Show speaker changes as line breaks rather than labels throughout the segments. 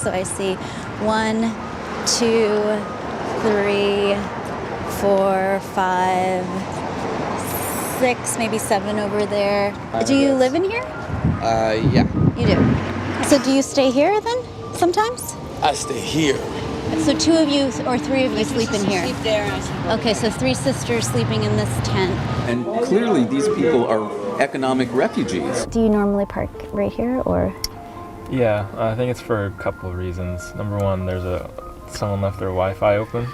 So I see 1, 2, 3, 4, 5, 6, maybe 7 over there. Do you live in here?
Yeah.
You do. So do you stay here then, sometimes?
I stay here.
So 2 of you or 3 of you sleep in here?
Sleep there.
Okay, so 3 sisters sleeping in this tent.
And clearly these people are economic refugees.
Do you normally park right here, or?
Yeah, I think it's for a couple of reasons. Number one, someone left their Wi-Fi open.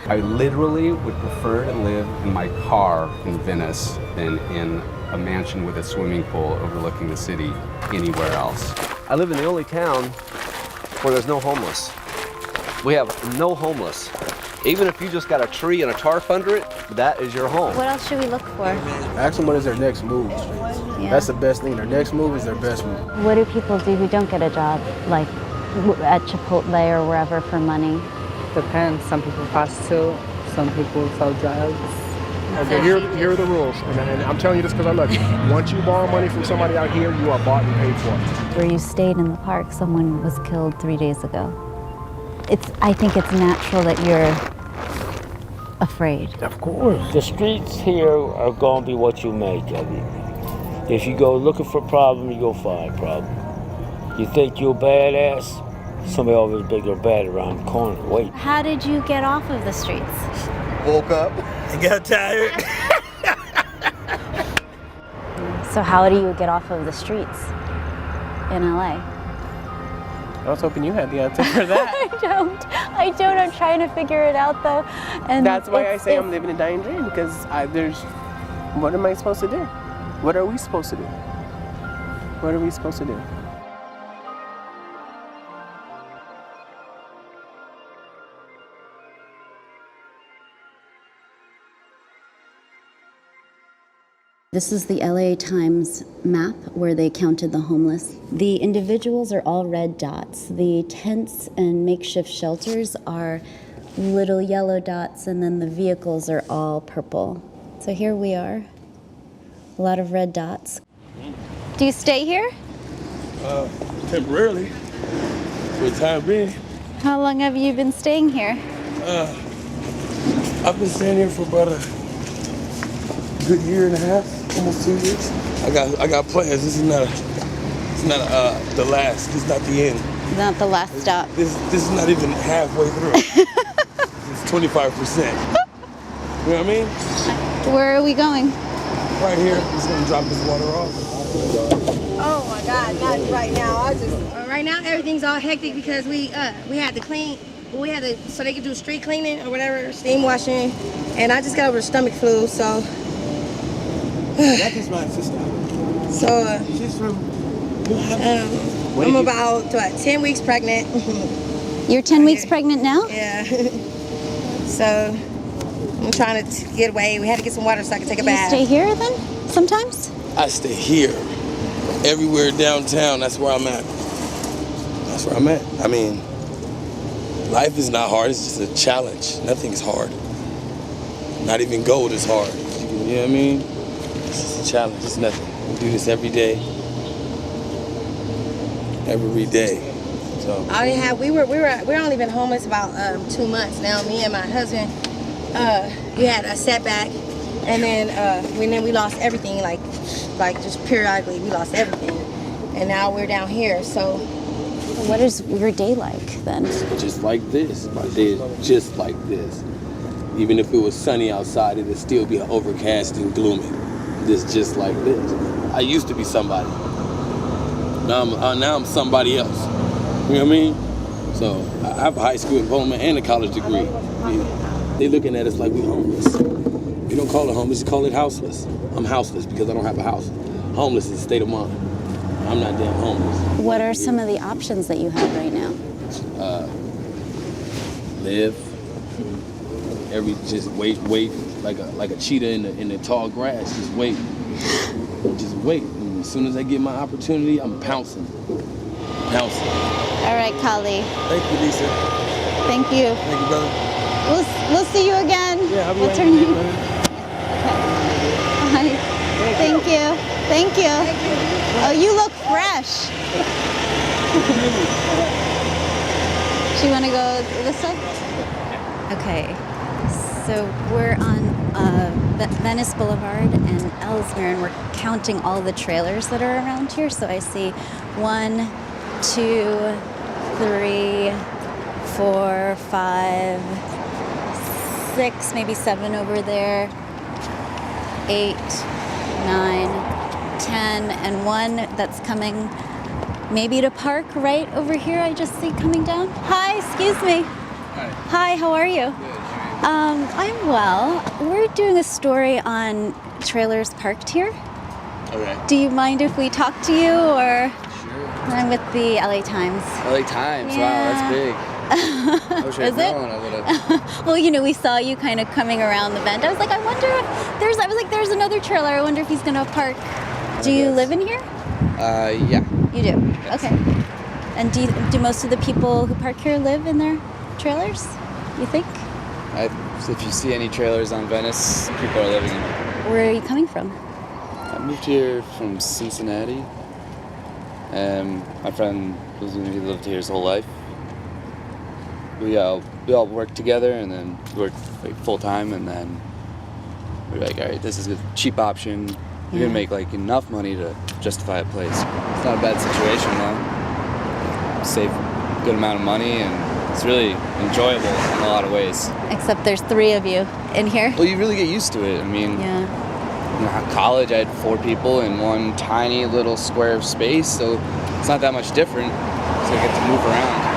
I literally would prefer to live in my car in Venice than in a mansion with a swimming pool overlooking the city anywhere else.
I live in the only town where there's no homeless. We have no homeless. Even if you just got a tree and a tarp under it, that is your home.
What else should we look for?
Ask them what is their next move.
Yeah.
That's the best thing. Their next move is their best move.
What do people do who don't get a job, like at Chipotle or wherever, for money?
Depends. Some people prostitute, some people sell drugs.
Okay, here are the rules. And I'm telling you this because I love you. Once you borrow money from somebody out here, you are bought and paid for.
Where you stayed in the park, someone was killed 3 days ago. I think it's natural that you're afraid.
Of course.
The streets here are going to be what you make of it. If you go looking for a problem, you're going to find a problem. You think you're a badass? Somebody always bigger bad around the corner. Wait.
How did you get off of the streets?
Woke up and got tired.
So how do you get off of the streets in LA?
I was hoping you had the answer for that.
I don't. I'm trying to figure it out though. And
That's why I say I'm living a dying dream, because what am I supposed to do? What are we supposed to do? What are we supposed to do?
This is the L.A.Times map where they counted the homeless. The individuals are all red dots. The tents and makeshift shelters are little yellow dots, and then the vehicles are all purple. So here we are, a lot of red dots. Do you stay here?
Temporarily, for the time being.
How long have you been staying here?
I've been staying here for about a good year and a half, almost 2 years. I got plans. This is not the last. This is not the end.
Not the last stop.
This is not even halfway through. It's 25%. You know what I mean?
Where are we going?
Right here. I'm just gonna drop this water off.
Oh my God, not right now. Right now everything's all hectic because we had to clean. So they could do street cleaning or whatever, steam washing, and I just got over stomach flu, so.
That is my sister.
So
She's from.
I'm about 10 weeks pregnant.
You're 10 weeks pregnant now?
Yeah. So I'm trying to get away. We had to get some water so I could take a bath.
Do you stay here then, sometimes?
I stay here. Everywhere downtown, that's where I'm at. That's where I'm at. I mean, life is not hard, it's just a challenge. Nothing's hard. Not even gold is hard. You know what I mean? It's just a challenge, it's nothing. We do this every day. Every day. So
we're only been homeless about 2 months now. Me and my husband, we had a setback, and then we lost everything, like just periodically we lost everything, and now we're down here. So
what is your day like then?
just like this. My day is just like this. Even if it was sunny outside, it'd still be overcast and gloomy. It's just like this. I used to be somebody. Now I'm somebody else. You know what I mean? So I have a high school diploma and a college degree. They looking at us like we homeless. You don't call it homeless, you call it houseless. I'm houseless because I don't have a house. Homeless is a state of mind. I'm not damn homeless.
What are some of the options that you have right now?
Live. Just wait like a cheetah in the tall grass. Just wait. Just wait. And as soon as I get my opportunity, I'm pouncing.
All right, Kali.
Thank you, Lisa.
Thank you.
Thank you, brother.
We'll see you again.
Yeah, I'll be
What's her
waiting
name?
for you.
Hi. Thank you. Thank you. Oh, you look fresh. Do you want to go this way? Okay. So we're on Venice Boulevard and Ellesmere, and we're counting all the trailers that are around here. So I see 1, 2, 3, 4, 5, 6, maybe 7 over there, 8, 9, 10, and one that's coming maybe to park right over here. I just see coming down. Hi, excuse me. Hi, how are you? I'm well. We're doing a story on trailers parked here.
Okay.
Do you mind if we talk to you, or?
Sure.
I'm with the L.A.Times.
L.A.Times,
Yeah.
wow, that's big. I wish I'd
Is it?
known, I would have.
Well, we saw you kind of coming around the bend. I was like, I wonder if there's another trailer. I wonder if he's gonna park. Do you live in here?
Yeah.
You do?
Yes.
Okay. And do most of the people who park here live in their trailers, you think?
If you see any trailers on Venice, people are living in it.
Where are you coming from?
I moved here from Cincinnati. My friend he lived here his whole life. We all worked together, and then we worked like full time, and then we were like, all right, this is a cheap option. We're gonna make like enough money to justify a place. It's not a bad situation though. Save a good amount of money, and it's really enjoyable in a lot of ways.
Except there's 3 of you in here.
Well, you really get used to it. I mean, in college I had 4 people in one tiny little square of space, so it's not that much different. So I get to move around.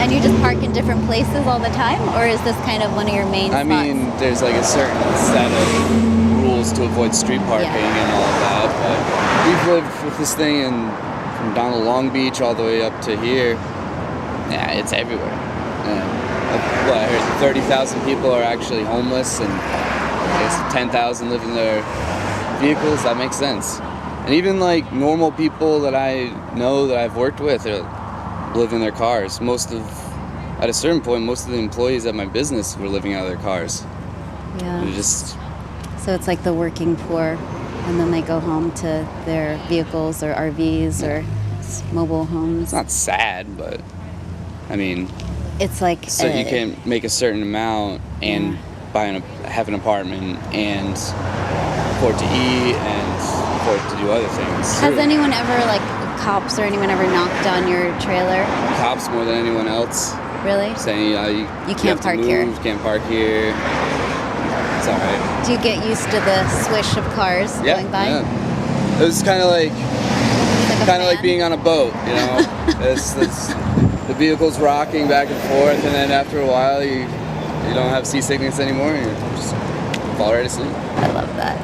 And you just park in different places all the time, or is this kind of one of your main spots?
I mean, there's like a certain set of rules to avoid street parking and all of that, but we've lived with this thing from down to Long Beach all the way up to here. Yeah, it's everywhere. I heard 30,000 people are actually homeless, and I guess 10,000 live in their vehicles. That makes sense. And even like normal people that I know that I've worked with live in their cars. At a certain point, most of the employees at my business were living out of their cars.
Yeah. So it's like the working poor, and then they go home to their vehicles or RVs or mobile homes.
It's not sad, but I mean,
it's like
so you can make a certain amount and have an apartment and afford to eat and afford to do other things.
Has anyone ever, like cops or anyone ever knocked on your trailer?
Cops more than anyone else.
Really?
Saying you
can't park here.
You can't park here. It's all right.
Do you get used to the swish of cars going by?
Yeah. It was kind of like being on a boat, you know. The vehicle's rocking back and forth, and then after a while you don't have seasickness anymore, and you just fall right asleep.
I love that.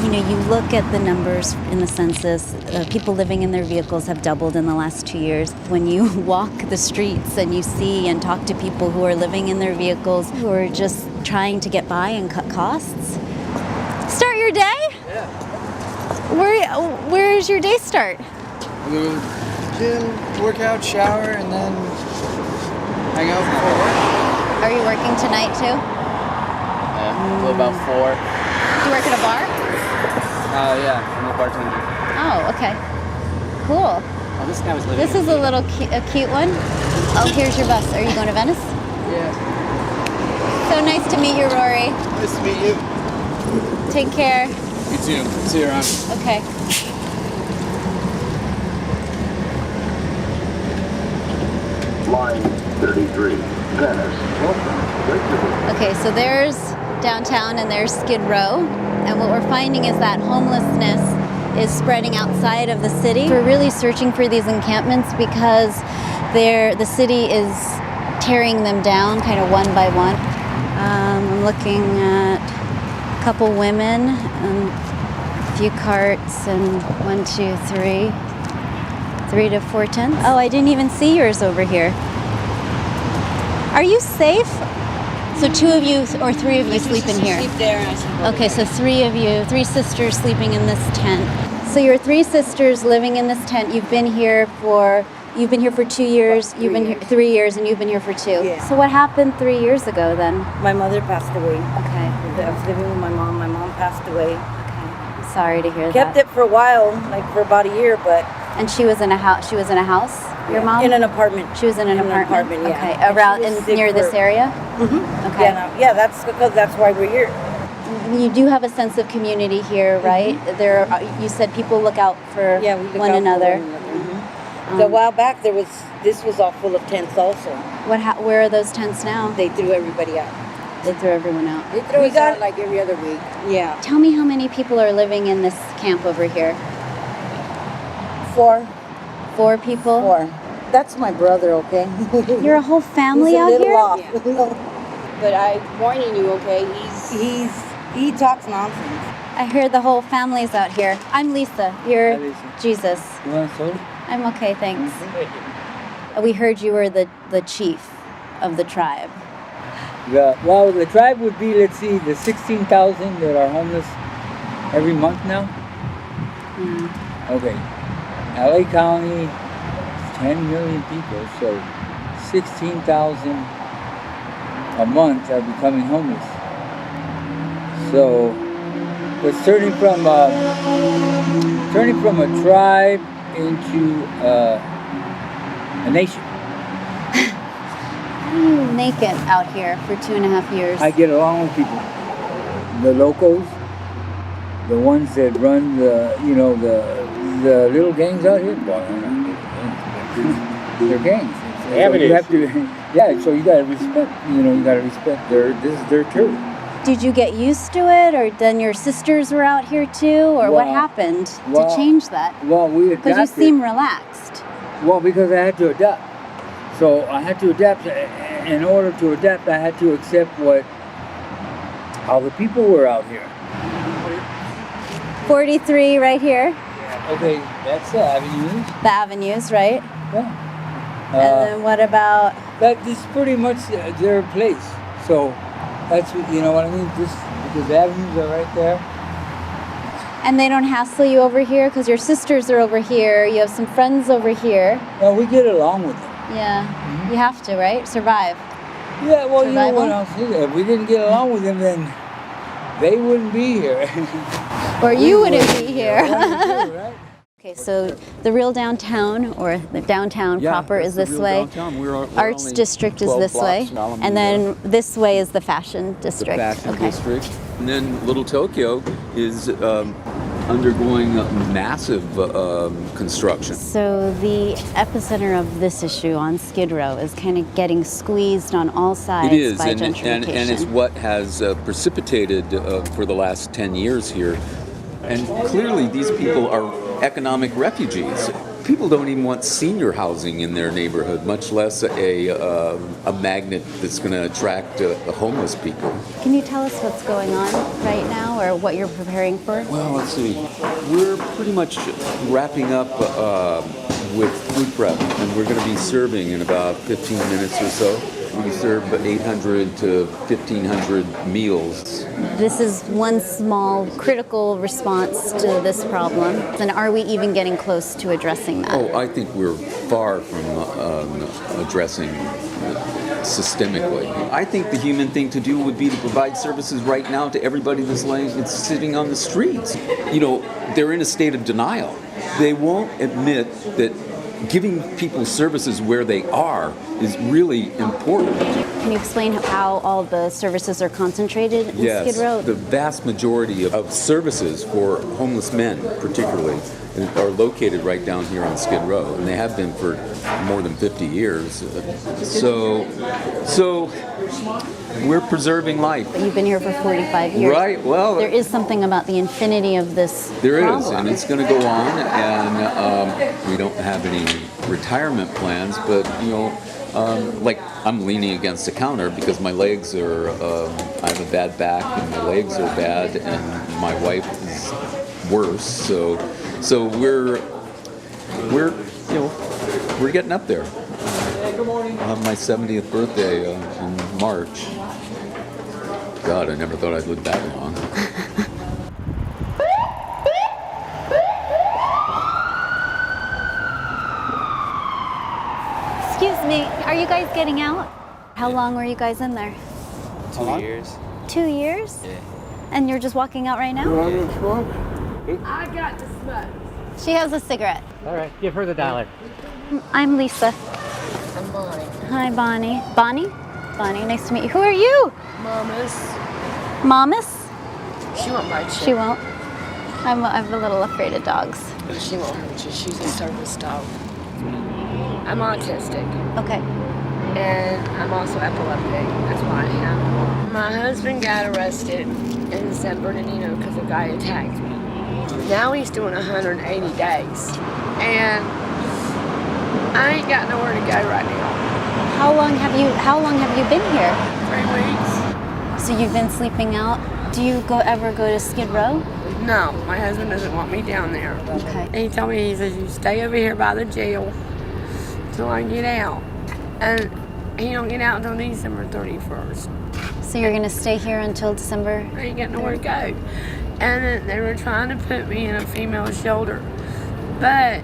You look at the numbers in the census, people living in their vehicles have doubled in the last 2 years. When you walk the streets and you see and talk to people who are living in their vehicles, who are just trying to get by and cut costs. Start your day?
Yeah.
Where's your day start?
Gym, workout, shower, and then hang out before work.
Are you working tonight too?
Yeah, till about 4.
Do you work at a bar?
Yeah, I'm a bartender.
Oh, okay. Cool.
Oh, this guy was living.
This is a little a cute one. Oh, here's your bus. Are you going to Venice?
Yeah.
So nice to meet you, Rory.
Nice to meet you.
Take care.
You too. See you around.
Okay.
Line 33, Venice. Welcome.
Okay, so there's downtown and there's Skid Row. And what we're finding is that homelessness is spreading outside of the city. We're really searching for these encampments because the city is tearing them down kind of one by one. I'm looking at a couple women and a few carts and 1, 2, 3, 3 to 4 tents. Oh, I didn't even see yours over here. Are you safe? So 2 of you or 3 of you sleep in here?
Sleep there and I sleep
Okay, so 3 of you, 3 sisters sleeping in this tent. So you're 3 sisters living in this tent. You've been here for 2 years. You've been here 3 years, and you've been here for 2.
Yeah.
So what happened 3 years ago then?
My mother passed away.
Okay.
I was living with my mom. My mom passed away.
Okay. I'm sorry to hear that.
Kept it for a while, like for about a year, but.
And she was in a house. She was in a house. Your mom?
In an apartment.
She was in an apartment.
yeah.
Okay,
And
around
she was
in,
sick
near this
for-
area.
Mm-hmm.
Okay.
Yeah, that's because that's why we're here.
You do have a sense of community here, right? There, are, you said people look out for
Yeah, we look
one
out for
another.
one another. A while back, this was all full of tents also.
Where are those tents now?
They threw everybody out.
They threw everyone out.
They throw us out like every other week. Yeah.
Tell me how many people are living in this camp over here.
4.
4 people?
4. That's my brother, okay?
You're a whole family
He's a
out
little
here?
off.
But I'm warning you, okay?
He talks nonsense.
I heard the whole family's out here. I'm Lisa. You're Jesus.
You want a soda?
I'm okay, thanks. We heard you were the chief of the tribe.
Well, the tribe would be, let's see, the 16,000 that are homeless every month now. Okay. L.A. County, 10 million people, so 16,000 a month are becoming homeless. So it's turning from a tribe into a nation.
How do you make it out here for 2.5 years?
I get along with people. The locals, the ones that run the little gangs out here. Well, they're gangs. So you have to, yeah. So you gotta respect. You gotta respect this is their turf.
Did you get used to it, or then your sisters were out here too, or what happened to change that?
Well, we adapted.
Because you seem relaxed.
Well, because I had to adapt. So I had to adapt. In order to adapt, I had to accept how the people were out here.
43 right here.
Okay, that's the avenues.
The avenues, right?
Yeah.
And then what about?
That is pretty much their place. So that's you know what I mean. Because the avenues are right there.
And they don't hassle you over here because your sisters are over here. You have some friends over here.
No, we get along with them.
Yeah, you have to, right? Survive.
Yeah, well,
Survival?
you know what else is it? If we didn't get along with them, then they wouldn't be here.
Or you wouldn't be here.
Right?
Okay, so the real downtown, or the downtown proper, is this way. Arts district is this way, and then this way is the fashion district.
The fashion district. And then Little Tokyo is undergoing massive construction.
So the epicenter of this issue on Skid Row is kind of getting squeezed on all sides
It is,
by
and
gentrification.
it's what has precipitated for the last 10 years here. And clearly these people are economic refugees. People don't even want senior housing in their neighborhood, much less a magnet that's going to attract homeless people.
Can you tell us what's going on right now, or what you're preparing for?
Well, let's see. We're pretty much wrapping up with food prep, and we're going to be serving in about 15 minutes or so. We serve 800 to 1,500 meals.
This is one small critical response to this problem. And are we even getting close to addressing that?
Oh, I think we're far from addressing systemically. I think the human thing to do would be to provide services right now to everybody that's sitting on the streets. They're in a state of denial. They won't admit that giving people services where they are is really important.
Can you explain how all the services are concentrated in Skid Row?
The vast majority of services for homeless men, particularly, are located right down here on Skid Row, and they have been for more than 50 years. So we're presering life.
But you've been here for 45 years.
Right, well...
There is something about the infinity of this
There
problem.
is, and it's going to go on, and we don't have any retirement plans, but, like I'm leaning against the counter because my legs are, I have a bad back, and my legs are bad, and my wife is worse, so we're getting up there. I'll have my 70th birthday in March. God, I never thought I'd live that long.
Excuse me, are you guys getting out? How long were you guys in there?
2 years.
2 years?
Yeah.
And you're just walking out right now?
I got to smoke.
She has a cigarette.
All right, give her the $1.
I'm Lisa.
I'm Bonnie.
Hi, Bonnie. Bonnie? Bonnie, nice to meet you. Who are you?
Mama's.
Mamas?
She won't bite you.
She won't. I'm a little afraid of dogs.
She won't hurt you. She's a service dog. I'm autistic.
Okay.
And I'm also epileptic. That's why I am. My husband got arrested in San Bernardino because a guy attacked me. Now he's doing 180 days. And I ain't got nowhere to go right now.
How long have you been here?
3 weeks.
So you've been sleeping out? Do you ever go to Skid Row?
No, my husband doesn't want me down there.
Okay.
And he told me, he says, you stay over here by the jail till I get out. And he don't get out until December 31st.
So you're gonna stay here until December?
I ain't got nowhere to go. And then they were trying to put me in a female shelter. But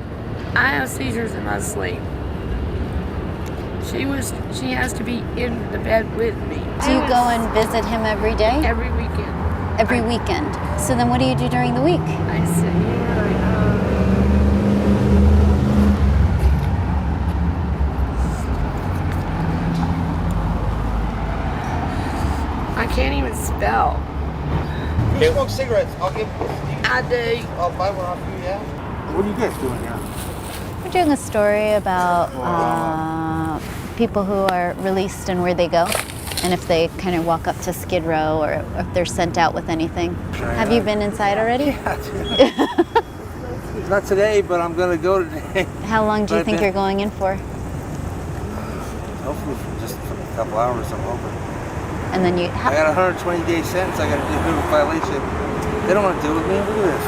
I have seizures in my sleep. She has to be in the bed with me.
Do you go and visit him every day?
Every weekend.
Every weekend. So then what do you do during the week?
I sit here, I can't even spell.
You smoke cigarettes? I'll give.
I do.
I'll buy one off you, yeah? What are you guys doing here?
We're doing a story about people who are released and where they go, and if they kind of walk up to Skid Row or if they're sent out with anything. Have you been inside already?
Yeah. Not today, but I'm gonna go today.
How long do you think you're going in for?
Hopefully for just a couple hours, I'm hoping.
And then
I got a 120-day sentence. I got to do a violation. They don't want to deal with me. Look at this.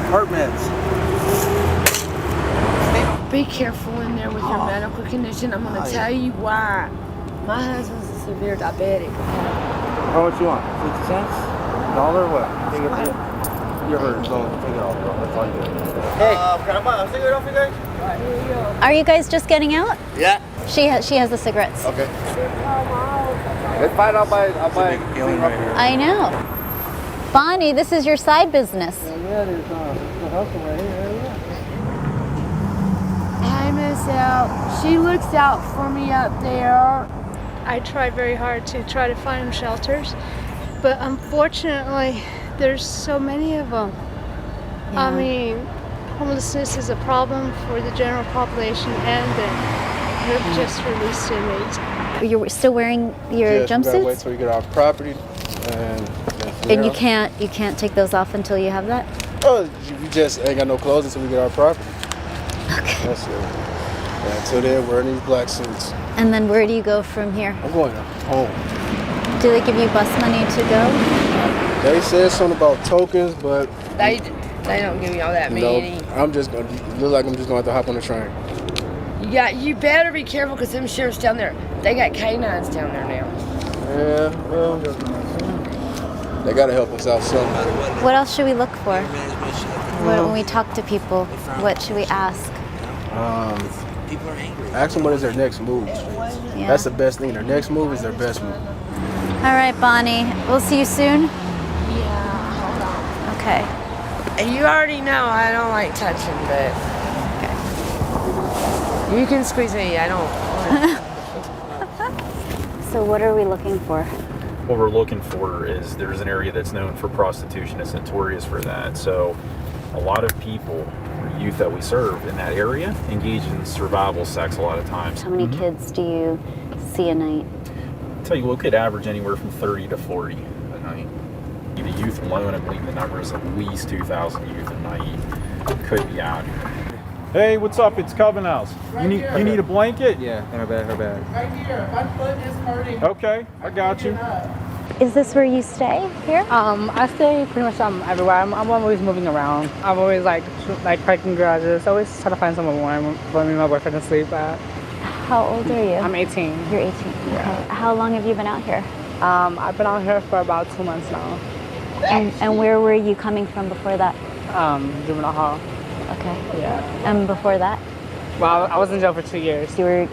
Heart meds.
Be careful in there with your medical condition. I'm going to tell you why. My husband's a severe diabetic.
How much you want? 50 cents? $1 or what? Take it. You're hurt, so take it off, bro. That's all you do. Hey, can I buy a cigarette off you guys? Right, here you go.
Are you guys just getting out?
Yeah.
She has the cigarettes.
Okay. It's fine. I'll buy.
I know. Bonnie, this is your side business.
Yeah, there's a hustle right here.
Hi, Miss L. She looks out for me up there.
I try very hard to try to find them shelters, but unfortunately, there's so many of them.
Yeah.
I mean, homelessness is a problem for the general population and the just released inmates.
You're still wearing your
Yes, we gotta wait
jumpsuits?
till we get our property,
And you can't take those off until you have that?
Oh, we just ain't got no clothes until we get our property.
Okay.
That's it. Yeah, until then, wearing these black suits.
And then where do you go from here?
I'm going home.
Do they give you bus money to go?
They said something about tokens, but
They don't give me all that many.
I'm just gonna look like I'm just gonna have to hop on the train.
You better be careful because them sheriffs down there, they got canines down there now.
Yeah, well, they gotta help us out somehow.
What else should we look for? When we talk to people, what should we ask?
Ask them what is their next move.
Yeah.
That's the best thing. Their next move is their best move.
All right, Bonnie. We'll see you soon.
Yeah, hold on.
Okay.
And you already know I don't like touching, but you can squeeze me. I don't.
So what are we looking for?
What we're looking for is there's an area that's known for prostitution. It's notorious for that. So a lot of people, youth that we serve in that area, engage in survival sex a lot of times.
How many kids do you see a night?
I'll tell you, we could average anywhere from 30 to 40 a night. The youth alone, I believe the number is at least 2,000 youth a night could be out here.
Hey, what's up? It's Coven House. You need a blanket?
Yeah, her bed.
Right here. My foot is hurting.
Okay, I got you.
Is this where you stay here?
I stay pretty much everywhere. I'm always moving around. I'm always like parking garages. Always try to find somewhere warm for me and my boyfriend to sleep at.
How old are you?
I'm 18.
You're 18. Okay. How long have you been out here?
I've been out here for about 2 months now.
And where were you coming from before that?
Juvenile hall.
Okay.
Yeah.
And before that?
Well, I was in jail for 2 years.
You were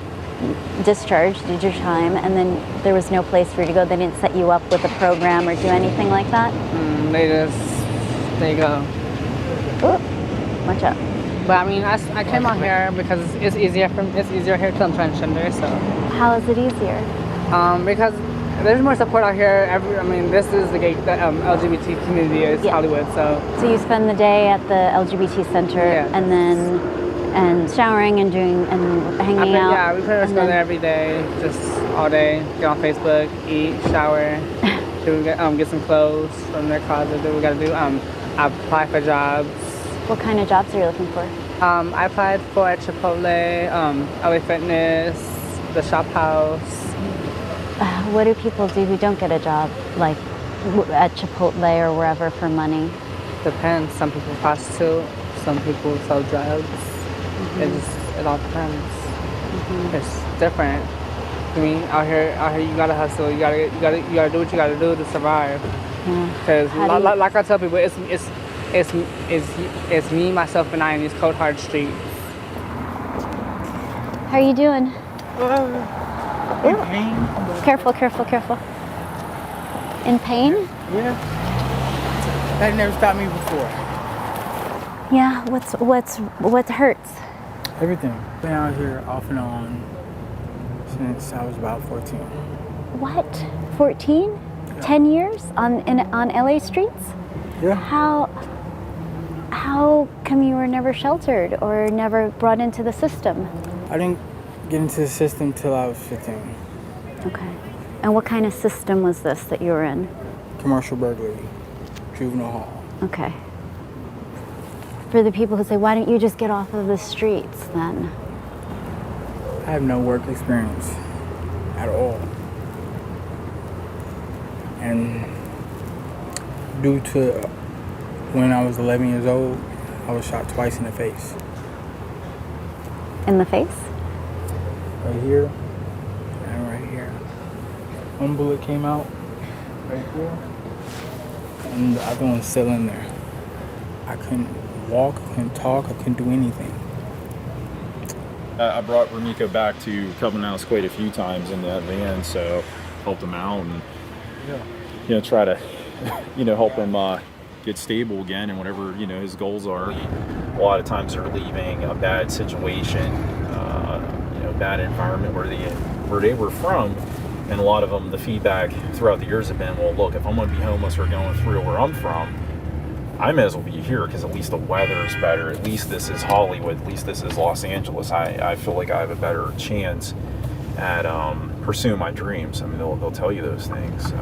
discharged, did your time, and then there was no place for you to go. They didn't set you up with a program or do anything like that?
They just, there you go.
Ooh, watch out.
But I mean, I came out here because it's easier here because I'm transgender. So.
How is it easier?
Because there's more support out here. This is the LGBT community is Hollywood. So
you spend the day at the LGBT center and showering and hanging out.
Yeah, we pretty much go there every day, just all day. Get on Facebook, eat, shower, get some clothes from their closet that we gotta do. Apply for jobs.
What kind of jobs are you looking for?
I applied for at Chipotle, LA Fitness, the Shop House.
What do people do who don't get a job, like at Chipotle or wherever, for money?
Depends. Some people prostitute, some people sell drugs. It all depends. It's different. I mean, out here, you gotta hustle. You gotta do what you gotta do to survive. Because, like I tell people, it's me, myself, and I in these cold, hard streets.
How are you doing?
In pain.
Careful. In pain?
Yeah. That never stopped me before.
Yeah. What hurts?
Everything. Been out here off and on since I was about 14.
What? 14? Yeah. 10 years on LA streets?
Yeah.
How come you were never sheltered or never brought into the system?
I didn't get into the system till I was 15.
Okay. And what kind of system was this that you were in?
Commercial burglary, juvenile hall.
Okay. For the people who say, why don't you just get off of the streets then?
I have no work experience at all. And due to when I was 11 years old, I was shot twice in the face.
In the face?
Right here and right here. One bullet came out right here, and the other one's still in there. I couldn't walk, I couldn't talk, I couldn't do anything.
I brought Ramiko back to Covenant House quite a few times in that van, so helped him out and try to help him get stable again and whatever his goals are. A lot of times they're leaving a bad situation, bad environment where they were from, and a lot of them, the feedback throughout the years have been, well, look, if I'm going to be homeless or going through where I'm from, I may as well be here because at least the weather is better. At least this is Hollywood. At least this is Los Angeles. I feel like I have a better chance at pursuing my dreams. I mean, they'll tell you those things.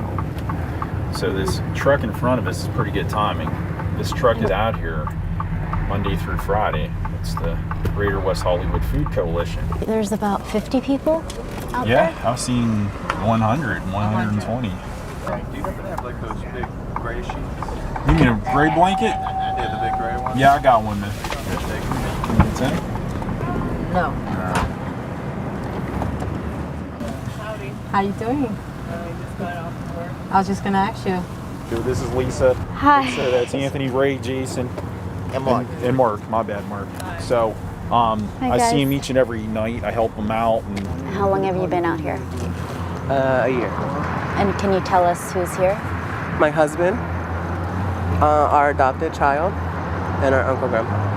So this truck in front of us is pretty good timing. This truck is out here Monday through Friday. It's the Greater West Hollywood Food Coalition.
There's about 50 people out there?
Yeah, I've seen 100, 120.
Do you happen to have like those big gray sheets?
You mean a gray blanket?
Yeah, the big gray one.
Yeah, I got one. That's it?
No. Howdy. How you doing? Just got off work. I was just gonna ask you.
This is Lisa.
Hi.
So that's Anthony, Ray, Jason, and Mark. And Mark. My bad, Mark. Hi. So I see him each and every night. I help him out. And
how long have you been out here?
A year.
And can you tell us who's here?
My husband, our adopted child, and our uncle grandpa.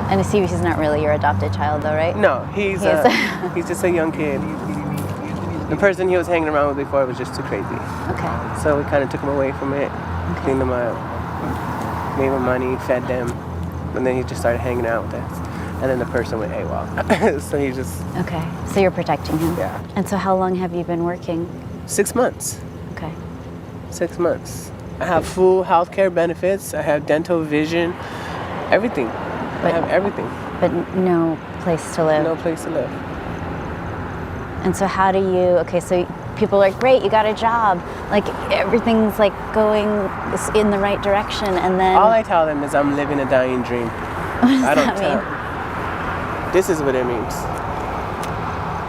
And I see he's not really your adopted child, though, right?
No, he's just a young kid. The person he was hanging around with before was just too crazy.
Okay.
So we kind of took him away from it, cleaned him up, gave him money, fed them, and then he just started hanging out with us. And then the person went AWOL. So he just...
Okay, so you're protecting him?
Yeah.
And so how long have you been working?
6 months.
Okay.
6 months. I have full health care benefits. I have dental, vision, everything. I have everything.
But no place to live?
No place to live.
And so how do you, okay, so people are like, great, you got a job. Like everything's like going in the right direction, and then...
All I tell them is I'm living a dying dream.
What does
I don't
that
tell
mean?
This is what it means.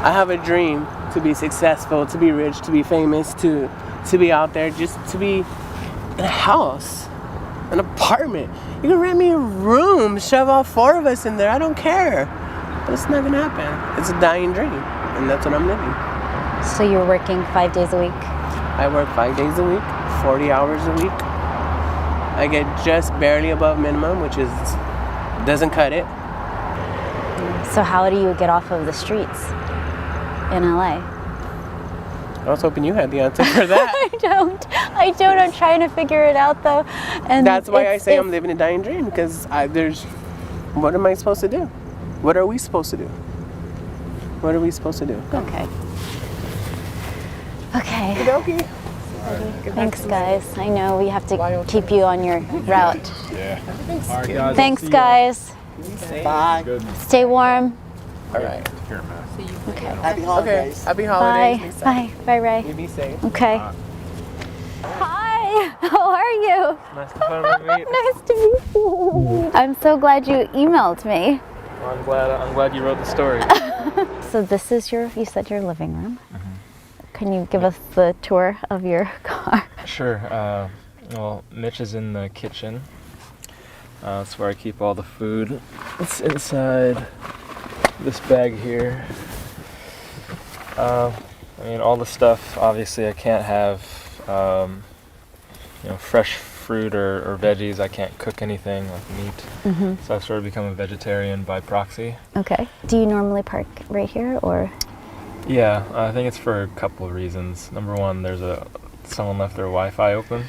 I have a dream to be successful, to be rich, to be famous, to be out there, just to be in a house, an apartment. You can rent me a room, shove all 4 of us in there, I don't care. But it's not gonna happen. It's a dying dream, and that's what I'm living.
So you're working 5 days a week?
I work 5 days a week, 40 hours a week. I get just barely above minimum, which is Doesn't cut it.
So how do you get off of the streets in LA?
I was hoping you had the answer for that.
I don't. I'm trying to figure it out though. And
that's why I say I'm living a dying dream, because what am I supposed to do? What are we supposed to do? What are we supposed to do?
Okay. Okay.
Okey-dokey.
Thanks, guys. I know we have to keep you on your route.
Yeah.
All right, guys.
Thanks, guys.
Bye.
Stay warm.
All right.
Okay.
Happy holidays. Okay. Happy holidays.
Bye.
Lisa.
Bye. Bye, Ray.
You be safe.
Okay. Hi. How are you?
Nice to finally meet.
Nice to meet you. I'm so glad you emailed me.
Well, I'm glad you wrote the story.
So this is you said your living room. Can you give us the tour of your car?
Sure. Well, Mitch is in the kitchen. That's where I keep all the food. It's inside this bag here. I mean, all the stuff, obviously I can't have, fresh fruit or veggies. I can't cook anything like meat. So I've sort of become a vegetarian by proxy.
Okay. Do you normally park right here or?
Yeah, I think it's for a couple of reasons. Number one, someone left their Wi-Fi open,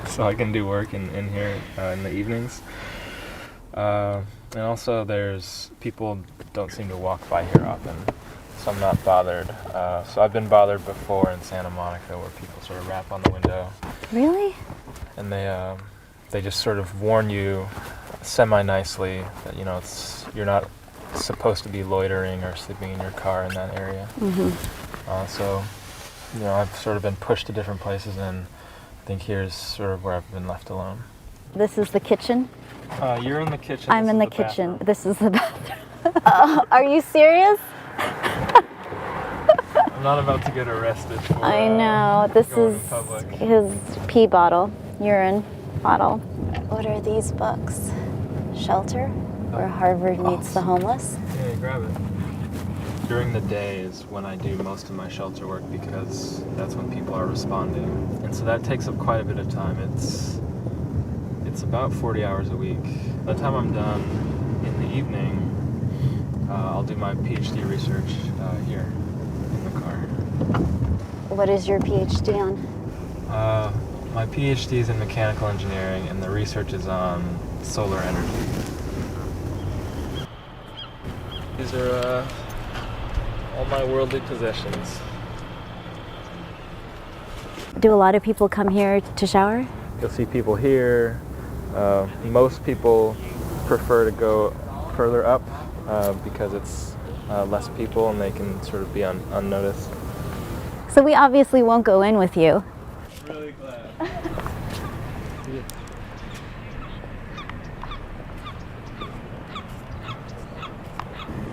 so I can do work in here in the evenings. And also, people don't seem to walk by here often, so I'm not bothered. So I've been bothered before in Santa Monica, where people sort of rap on the window.
Really?
And they just sort of warn you semi-nicely that you're not supposed to be loitering or sleeping in your car in that area. So I've sort of been pushed to different places, and I think here's sort of where I've been left alone.
This is the kitchen?
You're in the kitchen.
I'm in the kitchen. This is the bathroom. Are you serious?
I'm not about to get arrested for
I know. This
going
is
in public.
his pee bottle, urine bottle. What are these books? Shelter? Where Harvard meets the homeless?
Yeah, grab it. During the day is when I do most of my shelter work, because that's when people are responding. And so that takes up quite a bit of time. It's about 40 hours a week. By the time I'm done in the evening, I'll do my PhD research here in the car.
What is your PhD on?
My PhD is in mechanical engineering, and the research is on solar energy. These are all my worldly possessions.
Do a lot of people come here to shower?
You'll see people here. Most people prefer to go further up because it's less people and they can sort of be unnoticed.
So we obviously won't go in with you.
Really glad.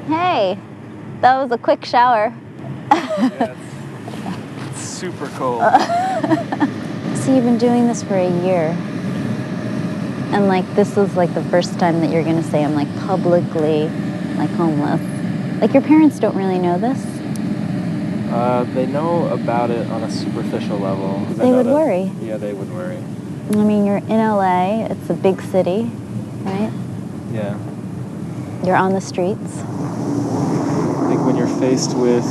Hey, that was a quick shower.
Yeah, it's super cold.
So you've been doing this for a year. And this is the first time that you're gonna say I'm publicly homeless. Your parents don't really know this?
They know about it on a superficial level.
They would worry.
Yeah, they would worry.
I mean, you're in LA, it's a big city, right?
Yeah.
You're on the streets.
I think when you're faced with,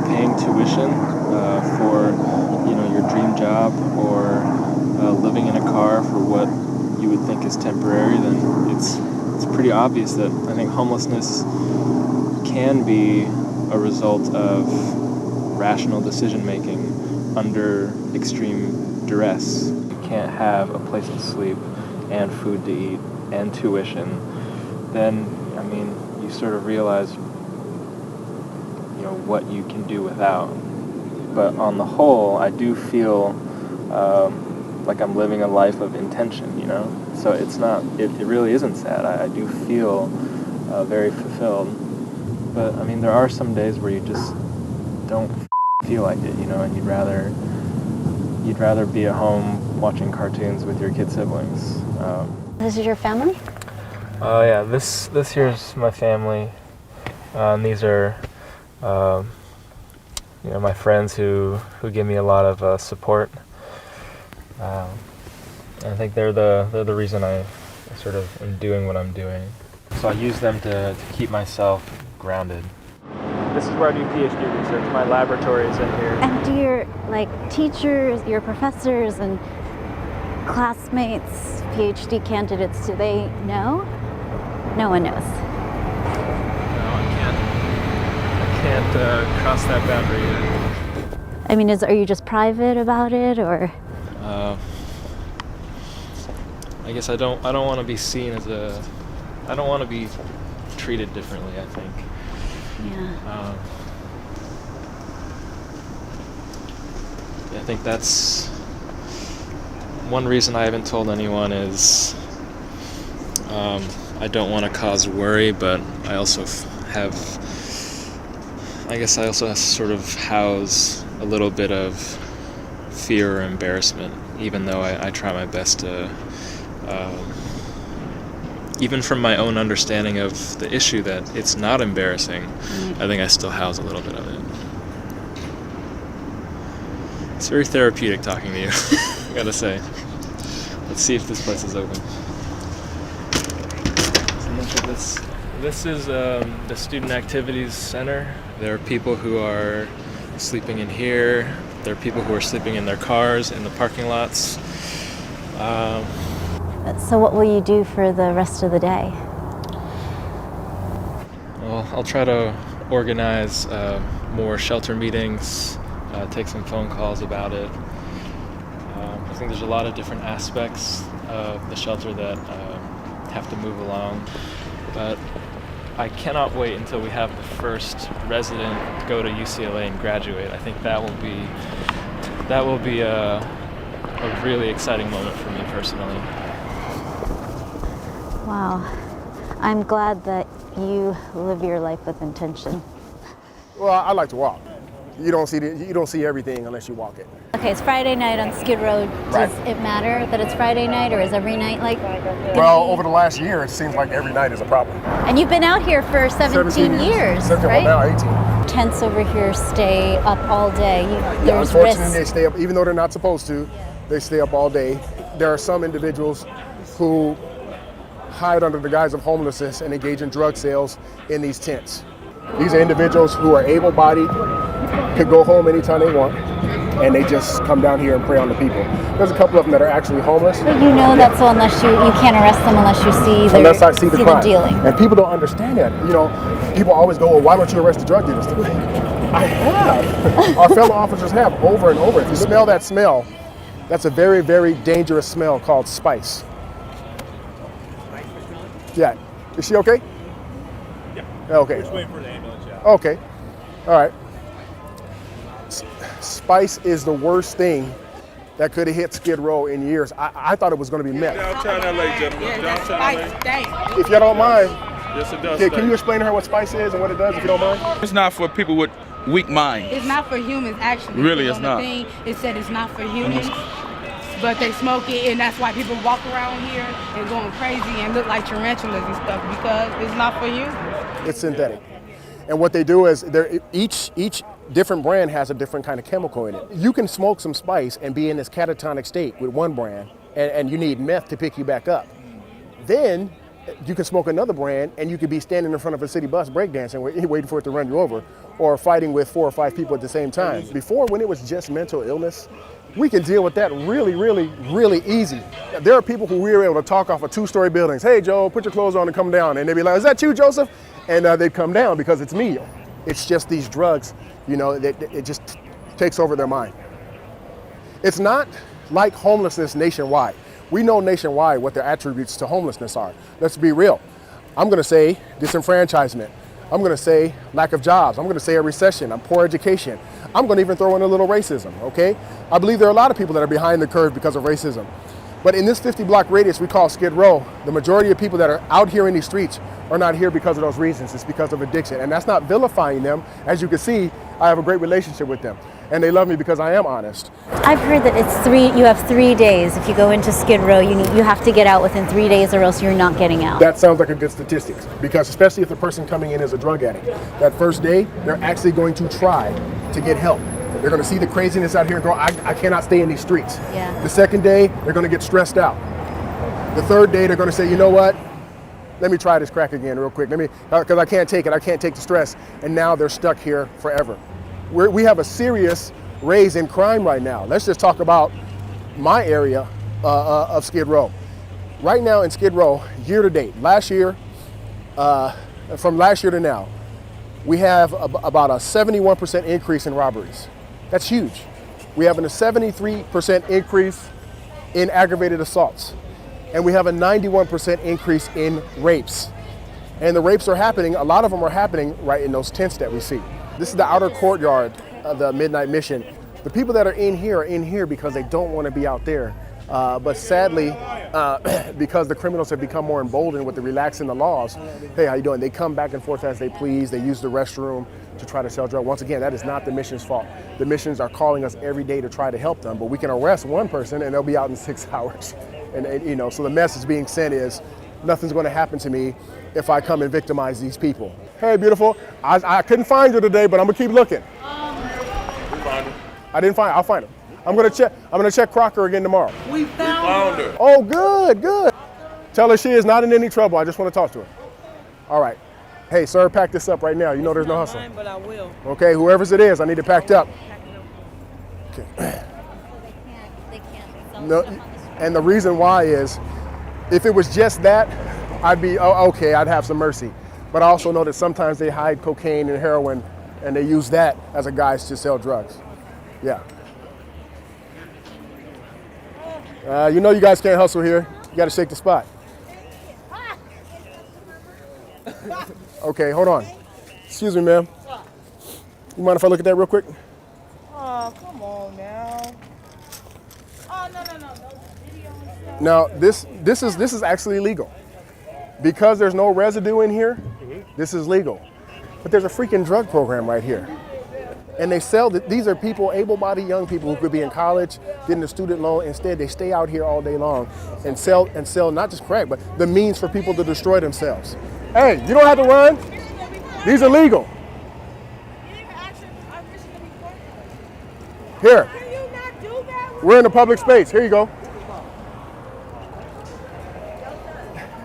paying tuition for, your dream job, or living in a car for what you would think is temporary, then it's pretty obvious that I think homelessness can be a result of rational decision making under extreme duress. You can't have a place to sleep and food to eat and tuition. Then, you sort of realize, what you can do without. But on the whole, I do feel like I'm living a life of intention, So it really isn't sad. I do feel very fulfilled. But, there are some days where you just don't feel like it, and you'd rather be at home watching cartoons with your kid siblings.
This is your family?
Yeah, this here's my family. And these are, my friends who give me a lot of support. I think they're the reason I sort of am doing what I'm doing. So I use them to keep myself grounded. This is where I do PhD research. My laboratory is in here.
And do your teachers, your professors and classmates, PhD candidates, do they know? No one knows.
No, I can't cross that boundary yet.
I mean, are you just private about it, or?
I guess I don't want to be seen as I don't want to be treated differently, I think.
Yeah.
I think that's one reason I haven't told anyone is I don't want to cause worry, but I also I guess I also sort of house a little bit of fear or embarrassment, even though I try my best to, even from my own understanding of the issue, that it's not embarrassing, I think I still house a little bit of it. It's very therapeutic talking to you, I gotta say. Let's see if this place is open. So this is the Student Activities Center. There are people who are sleeping in here. There are people who are sleeping in their cars in the parking lots.
So what will you do for the rest of the day?
Well, I'll try to organize more shelter meetings, take some phone calls about it. I think there's a lot of different aspects of the shelter that have to move along, but I cannot wait until we have the first resident go to UCLA and graduate. I think that will be a really exciting moment for me personally.
Wow. I'm glad that you live your life with intention.
Well, I like to walk. You don't see everything unless you walk it.
Okay, it's Friday night on Skid Row. Does it matter that it's Friday night, or is every night like?
Well, over the last year, it seems like every night is a problem.
And you've been out here for 17 years, right?
Well, now 18.
Tents over here stay up all day. There's
unfortunately,
risk.
they stay up, even though they're not supposed to. They stay up all day. There are some individuals who hide under the guise of homelessness and engage in drug sales in these tents. These are individuals who are able-bodied, could go home anytime they want, and they just come down here and prey on the people. There's a couple of them that are actually homeless.
But you know that, so unless you can't arrest them unless you see
unless I see the crime.
dealing.
And people don't understand that. You know, people always go, well, why don't you arrest the drug dealers? I have. Our fellow officers have over and over. If you smell that smell, that's a very, very dangerous smell called spice. Yeah. Is she okay?
Yeah.
Okay.
We're just waiting for the ambulance, yeah.
Okay. All right. Spice is the worst thing that could have hit Skid Row in years. I thought it was going to be meth.
Downtown LA, gentlemen. Downtown LA.
If you don't mind,
yes, it does.
can you explain to her what spice is and what it does, if you don't mind?
It's not for people with weak mind.
It's not for humans, actually.
Really, it's not.
Thing, it said it's not for humans, but they smoke it, and that's why people walk around here and going crazy and look like tarantulas and stuff, because it's not for you.
It's synthetic. And what they do is each different brand has a different kind of chemical in it. You can smoke some spice and be in this catatonic state with one brand, and you need meth to pick you back up. Then you can smoke another brand, and you could be standing in front of a city bus breakdancing, waiting for it to run you over, or fighting with 4 or 5 people at the same time. Before, when it was just mental illness, we can deal with that really, really, really easy. There are people who we were able to talk off of 2-story buildings. Hey, Joe, put your clothes on and come down. And they'd be like, is that you, Joseph? And they'd come down because it's me. It's just these drugs, you know, it just takes over their mind. It's not like homelessness nationwide. We know nationwide what the attributes to homelessness are. Let's be real. I'm gonna say disenfranchisement. I'm gonna say lack of jobs. I'm gonna say a recession, poor education. I'm gonna even throw in a little racism, okay? I believe there are a lot of people that are behind the curve because of racism. But in this 50-block radius we call Skid Row, the majority of people that are out here in these streets are not here because of those reasons. It's because of addiction. And that's not vilifying them. As you can see, I have a great relationship with them. And they love me because I am honest.
I've heard that you have 3 days. If you go into Skid Row, you have to get out within 3 days or else you're not getting out.
That sounds like a good statistic, because especially if the person coming in is a drug addict, that first day, they're actually going to try to get help. They're going to see the craziness out here and go, I cannot stay in these streets.
Yeah.
The second day, they're going to get stressed out. The third day, they're going to say, you know what? Let me try this crack again real quick. Because I can't take it. I can't take the stress. And now they're stuck here forever. We have a serious raise in crime right now. Let's just talk about my area of Skid Row. Right now in Skid Row, year to date, last year, from last year to now, we have about a 71% increase in robberies. That's huge. We have a 73% increase in aggravated assaults. And we have a 91% increase in rapes. And the rapes are happening, a lot of them are happening right in those tents that we see. This is the outer courtyard of the Midnight Mission. The people that are in here because they don't want to be out there. But sadly, because the criminals have become more emboldened with the relaxing the laws, hey, how you doing? They come back and forth as they please. They use the restroom to try to sell drugs. Once again, that is not the mission's fault. The missions are calling us every day to try to help them, but we can arrest one person and they'll be out in 6 hours. And so the message being sent is, nothing's going to happen to me if I come and victimize these people. Hey, beautiful. I couldn't find her today, but I'm gonna keep looking. I didn't find her. I'll find her. I'm gonna check Crocker again tomorrow.
We found her.
Oh, good. Tell her she is not in any trouble. I just want to talk to her. All right. Hey, sir, pack this up right now. You know there's no hustle.
But I will.
Okay, whoever's it is, I need it packed up. Okay. No, and the reason why is, if it was just that, I'd be, okay, I'd have some mercy. But I also know that sometimes they hide cocaine and heroin and they use that as a guise to sell drugs. Yeah. You know you guys can't hustle here. You gotta shake the spot. Okay, hold on. Excuse me, ma'am. You mind if I look at that real quick?
Oh, come on now. Oh, no.
Now, this is actually illegal. Because there's no residue in here, this is legal. But there's a freaking drug program right here. And they sell, these are people, able-bodied young people who could be in college, getting a student loan. Instead, they stay out here all day long and sell not just crack, but the means for people to destroy themselves. Hey, you don't have to run. These are legal. Here. We're in a public space. Here you go.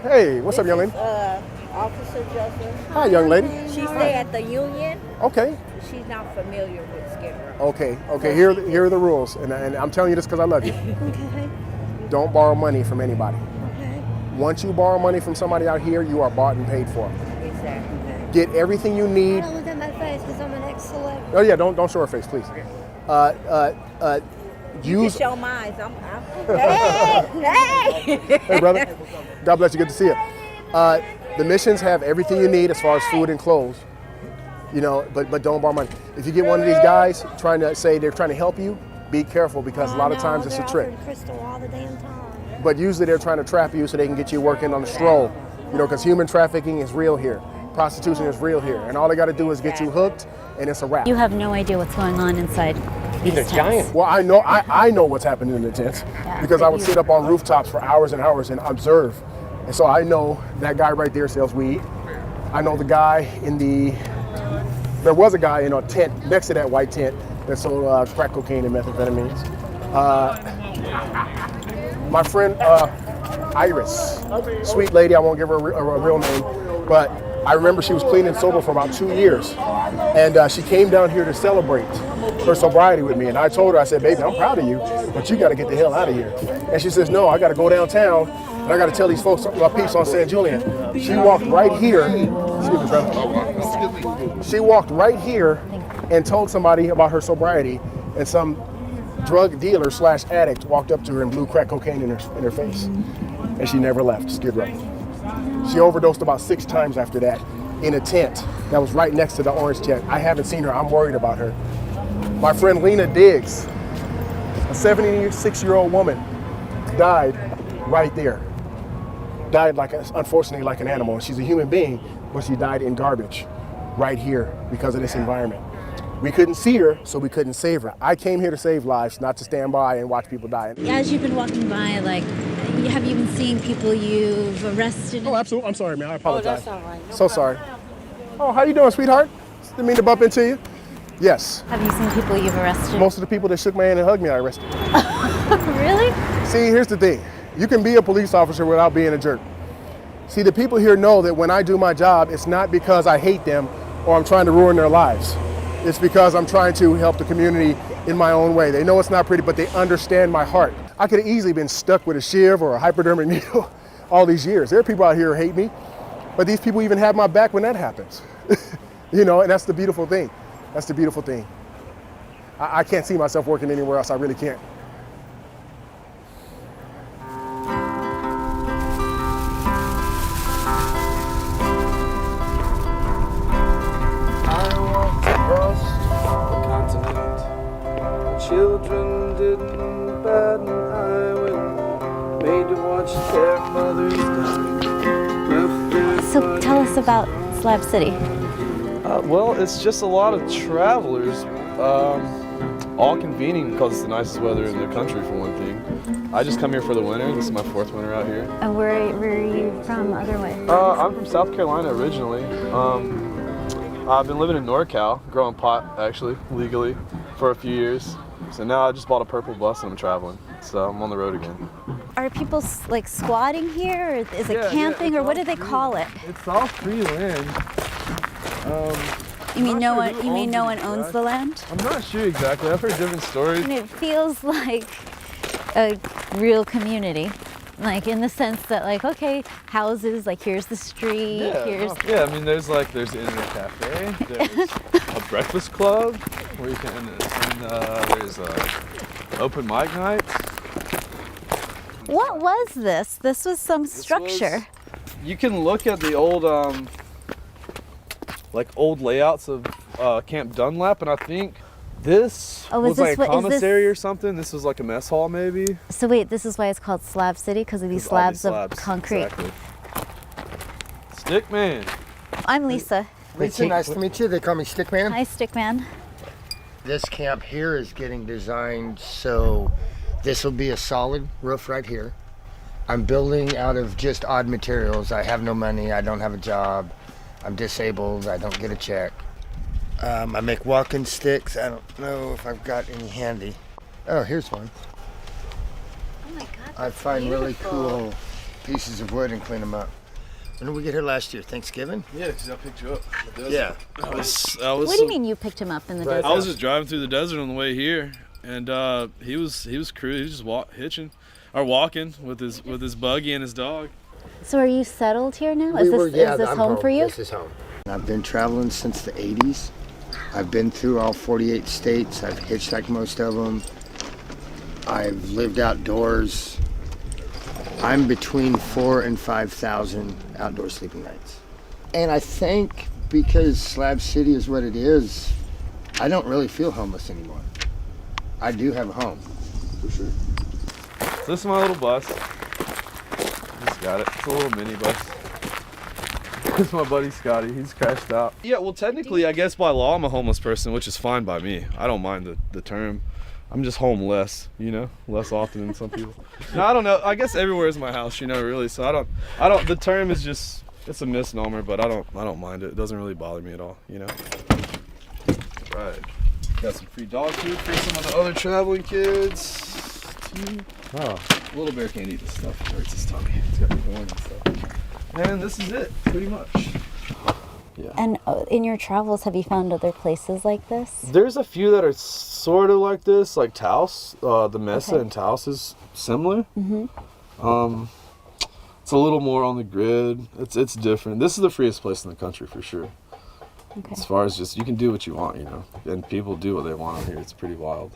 Hey, what's up, young lady?
Officer Joseph.
Hi, young lady.
She stay at the Union.
Okay.
She's not familiar with Skid Row.
Okay. Here are the rules, and I'm telling you this because I love you.
Okay.
Don't borrow money from anybody.
Okay.
Once you borrow money from somebody out here, you are bought and paid for.
Exactly.
Get everything you need.
Don't look at my face because I'm an ex-celebrity.
Oh yeah, don't show her face, please.
You can show mine. Hey!
Hey, brother. God bless you. Good to see you. The missions have everything you need as far as food and clothes. You know, but don't borrow money. If you get one of these guys trying to say they're trying to help you, be careful because a lot of times it's a trick.
Crystal all the damn time.
But usually they're trying to trap you so they can get you working on the stroll. You know, because human trafficking is real here. Prostitution is real here. And all they got to do is get you hooked and it's a wrap.
You have no idea what's going on inside these tents.
Well, I know what's happening in the tents because I would sit up on rooftops for hours and hours and observe. And so I know that guy right there sells weed. I know the guy there was a guy in a tent next to that white tent that sold crack cocaine and methamphetamines. My friend Iris, sweet lady, I won't give her a real name, but I remember she was clean and sober for about 2 years. And she came down here to celebrate her sobriety with me. And I told her, I said, baby, I'm proud of you, but you got to get the hell out of here. And she says, no, I got to go downtown and I got to tell these folks about peace on San Julian. She walked right here. Excuse me, brother. She walked right here and told somebody about her sobriety, and some drug dealer / addict walked up to her and blew crack cocaine in her face. And she never left Skid Row. She overdosed about 6 times after that in a tent that was right next to the orange tent. I haven't seen her. I'm worried about her. My friend Lena Diggs, a 76-year-old woman, died right there. Died unfortunately like an animal. She's a human being, but she died in garbage right here because of this environment. We couldn't see her, so we couldn't save her. I came here to save lives, not to stand by and watch people die.
As you've been walking by, have you been seeing people you've arrested?
Oh, absolutely. I'm sorry, man. I apologize.
Oh, that's all right.
So sorry. Oh, how you doing, sweetheart? Didn't mean to bump into you. Yes.
Have you seen people you've arrested?
Most of the people that shook my hand and hugged me, I arrested.
Really?
See, here's the thing. You can be a police officer without being a jerk. See, the people here know that when I do my job, it's not because I hate them or I'm trying to ruin their lives. It's because I'm trying to help the community in my own way. They know it's not pretty, but they understand my heart. I could have easily been stuck with a shiv or a hypodermic needle all these years. There are people out here who hate me, but these people even have my back when that happens. You know, and that's the beautiful thing. That's the beautiful thing. I can't see myself working anywhere else. I really can't.
Children didn't bat an eye when made to watch their mothers die.
So tell us about Slab City.
Well, it's just a lot of travelers, all convening because it's the nicest weather in the country for one thing. I just come here for the winter. This is my 4th winter out here.
And where are you from otherwise?
I'm from South Carolina originally. I've been living in NorCal, growing pot actually, legally, for a few years. So now I just bought a purple bus and I'm traveling. So I'm on the road again.
Are people like squatting here? Or is it camping or what do they call it?
It's all free land.
You mean no one owns the land?
I'm not sure exactly. I've heard different stories.
And it feels like a real community. Like in the sense that like, okay, houses, like here's the street, here's...
Yeah, I mean there's the internet cafe, there's a breakfast club where you can, and there's open mic nights.
What was this? This was some structure.
You can look at the old, old layouts of Camp Dunlap, and I think this was like a commissary or something. This was like a mess hall, maybe.
So wait, this is why it's called Slab City, because of these slabs of concrete.
Exactly. Stickman.
I'm Lisa.
Lisa, nice to meet you. They call me Stickman.
Hi, Stickman.
This camp here is getting designed so this will be a solid roof right here. I'm building out of just odd materials. I have no money. I don't have a job. I'm disabled. I don't get a check. I make walking sticks. I don't know if I've got any handy. Oh, here's one.
Oh my God,
I find really cool pieces of wood and clean them up. When did we get here last year? Thanksgiving?
Yeah, because I picked you up.
Yeah.
What do you mean you picked him up in the desert?
I was just driving through the desert on the way here, and he was cruising. He was just walking with his buggy and his dog.
So are you settled here now? Is this home for you?
This is home. I've been traveling since the 80s. I've been through all 48 states. I've hitchhiked most of them. I've lived outdoors. I'm between 4,000 and 5,000 outdoor sleeping nights. And I think because Slab City is what it is, I don't really feel homeless anymore. I do have a home, for sure.
So this is my little bus. Just got it. It's a little mini bus. This is my buddy Scotty. He's crashed out. Yeah, well, technically, I guess by law, I'm a homeless person, which is fine by me. I don't mind the term. I'm just homeless, less often than some people. No, I don't know. I guess everywhere is my house, really. So I don't. The term is just, it's a misnomer, but I don't mind it. It doesn't really bother me at all, Right. Got some free dog food for some of the other traveling kids. Oh, Little Bear can't eat this stuff. It hurts his tummy. It's got thorns and stuff. And this is it, pretty much. Yeah.
And in your travels, have you found other places like this?
There's a few that are sort of like this, like Taos. The Mesa in Taos is similar. Mm-hmm. It's a little more on the grid. It's different. This is the freest place in the country for sure. Okay. As far as just, you can do what you want, and people do what they want out here. It's pretty wild.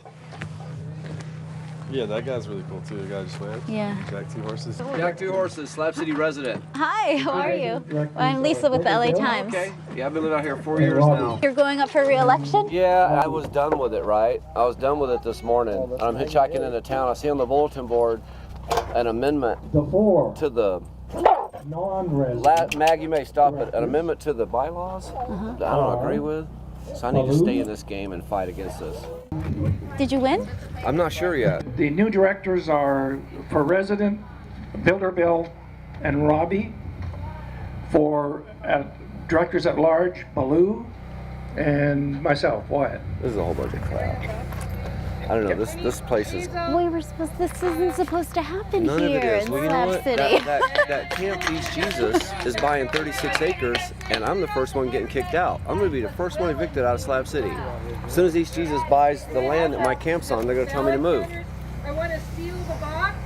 Yeah, that guy's really cool too. The guy just waved.
Yeah.
Jack Two Horses.
Jack Two Horses, Slab City resident.
Hi, how are you? Well, I'm Lisa with the L.A.Times.
Okay. Yeah, I've been living out here 4 years now.
You're going up for re-election?
Yeah, I was done with it, right? I was done with it this morning. I'm hitchhiking into town. I see on the bulletin board an amendment to the Maggie may stop it. An amendment to the bylaws that I don't agree with. So I need to stay in this game and fight against this.
Did you win?
I'm not sure yet.
The new directors are for resident, Builder Bill and Robbie. For directors at large, Baloo and myself, Wyatt.
This is a whole bunch of crap. I don't know. This place is.
This isn't supposed to happen
None of
here
it is.
in
Well, you know
Slab
what?
City.
That Camp East Jesus is buying 36 acres, and I'm the first one getting kicked out. I'm going to be the first one evicted out of Slab City. As soon as East Jesus buys the land that my camp's on, they're going to tell me to move.
I want to seal the box.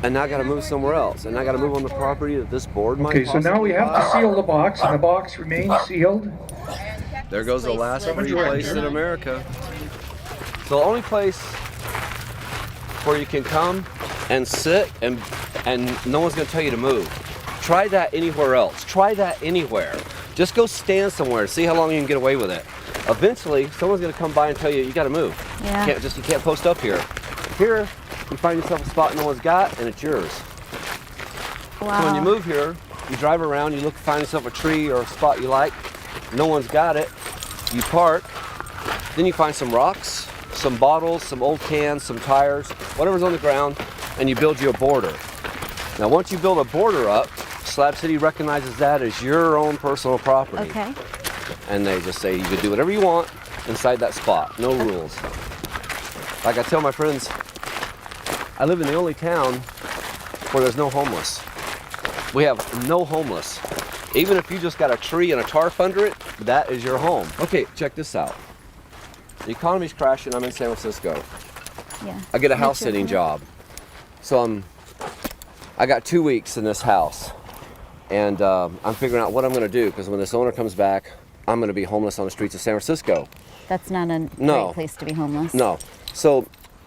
And now I got to move somewhere else, and I got to move on the property that this board might.
Okay, so now we have to seal the box, and the box remains sealed.
There goes the last free place in America. So the only place where you can come and sit and no one's going to tell you to move. Try that anywhere else. Try that anywhere. Just go stand somewhere. See how long you can get away with it. Eventually, someone's going to come by and tell you got to move.
Yeah.
You can't post up here. Here, you find yourself a spot no one's got, and it's yours.
Wow.
So when you move here, you drive around, find yourself a tree or a spot you like. No one's got it. You park. Then you find some rocks, some bottles, some old cans, some tires, whatever's on the ground, and you build you a border. Now, once you build a border up, Slab City recognizes that as your own personal property.
Okay.
And they just say you can do whatever you want inside that spot. No rules. Like I tell my friends, I live in the only town where there's no homeless. We have no homeless. Even if you just got a tree and a tarp under it, that is your home. Okay, check this out. The economy's crashing. I'm in San Francisco.
Yeah.
I get a house sitting job. So I got 2 weeks in this house. And I'm figuring out what I'm going to do, because when this owner comes back, I'm going to be homeless on the streets of San Francisco.
That's not a great place to be homeless.
No. So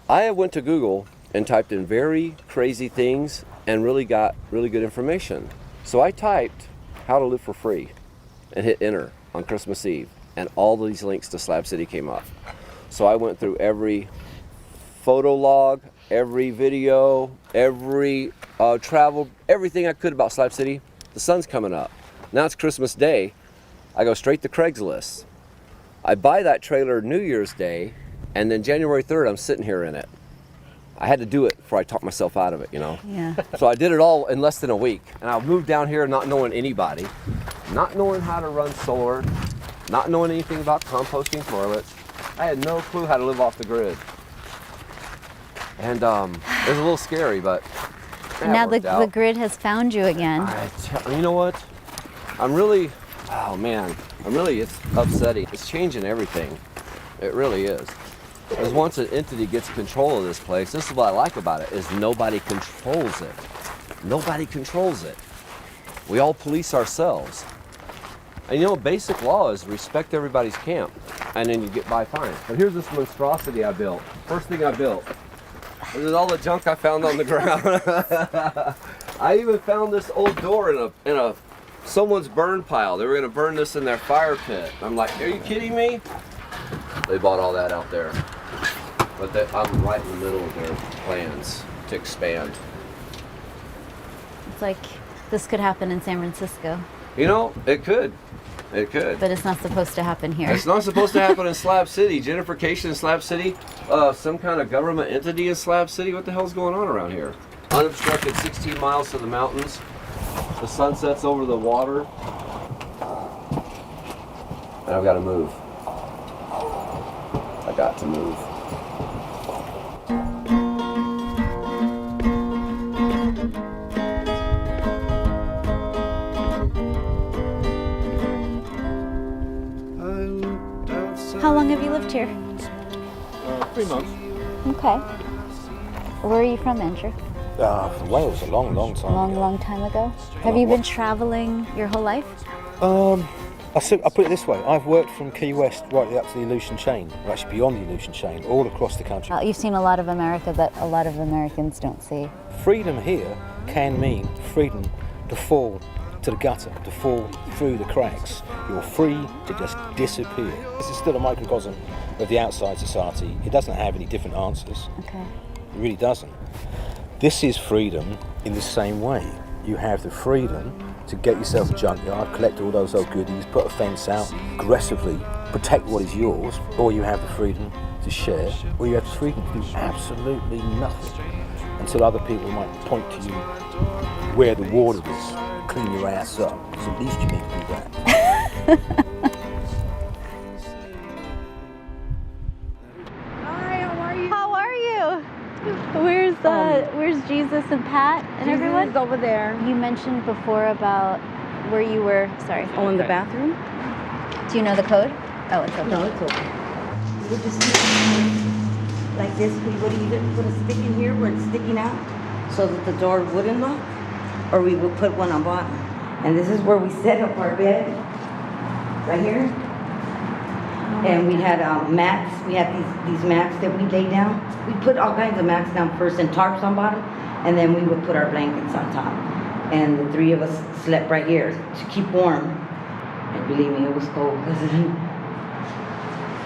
I went to Google and typed in very crazy things and really got really good information. So I typed how to live for free and hit enter on Christmas Eve, and all these links to Slab City came up. So I went through every photo log, every video, every travel, everything I could about Slab City. The sun's coming up. Now it's Christmas Day. I go straight to Craigslist. I buy that trailer New Year's Day, and then January 3rd, I'm sitting here in it. I had to do it before I talked myself out of it, you know?
Yeah.
So I did it all in less than a week. And I moved down here not knowing anybody, not knowing how to run solar, not knowing anything about composting toilets. I had no clue how to live off the grid. And it was a little scary, but
And now the grid has found you again.
You know what? It's upsetting. It's changing everything. It really is. Because once an entity gets control of this place, this is what I like about it, is nobody controls it. Nobody controls it. We all police ourselves. And you know, basic law is respect everybody's camp, and then you get by fine. But here's this monstrosity I built. First thing I built. This is all the junk I found on the ground. I even found this old door in a someone's burn pile. They were gonna burn this in their fire pit. I'm like, are you kidding me? They bought all that out there. But I'm right in the middle of their plans to expand.
It's like this could happen in San Francisco.
You know, it could. It could.
But it's not supposed to happen here.
It's not supposed to happen in Slab City. Gentrification in Slab City. Some kind of government entity in Slab City. What the hell's going on around here? Unobstructed 16 miles to the mountains. The sun sets over the water. And I've got to move. I got to move.
How long have you lived here?
3 months.
Okay. Where are you from, Andrew?
From Wales, a long time ago.
Long time ago. Have you been traveling your whole life?
I put it this way, I've worked from Key West right up to the Aleutian chain, or actually beyond the Aleutian chain, all across the country.
You've seen a lot of America that a lot of Americans don't see.
Freedom here can mean freedom to fall to the gutter, to fall through the cracks. You're free to just disappear. This is still a microcosm of the outside society. It doesn't have any different answers.
Okay.
It really doesn't. This is freedom in the same way. You have the freedom to get yourself a junkyard, collect all those old goodies, put a fence out, aggressively protect what is yours, or you have the freedom to share, or you have the freedom to do absolutely nothing until other people might point to you where the water is, clean your ass up, because at least you need to do that.
and Pat and
Jesus
everyone?
is over there.
You mentioned before about where you were, sorry.
Oh, in the bathroom?
Do you know the code? Oh, it's okay.
No, it's okay. We would just like this. We would either put a stick in here where it's sticking out so that the door wouldn't lock, or we would put one on bottom. And this is where we set up our bed, right here. And we had mats. We had these mats that we laid down. We put all kinds of mats down first and tarps on bottom, and then we would put our blankets on top. And the three of us slept right here to keep warm. And believe me, it was cold because,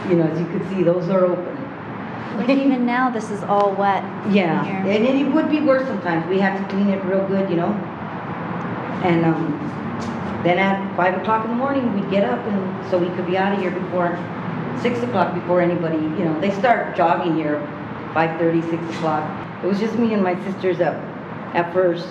you know, as you could see, those are open.
Like even now, this is all wet.
Yeah,
in here.
and it would be worse sometimes. We had to clean it real good, you know. And then at 5 o'clock in the morning, we'd get up, and so we could be out of here before 6 o'clock, before anybody, you know, they start jogging here 5:30, 6 o'clock. It was just me and my sisters up at first.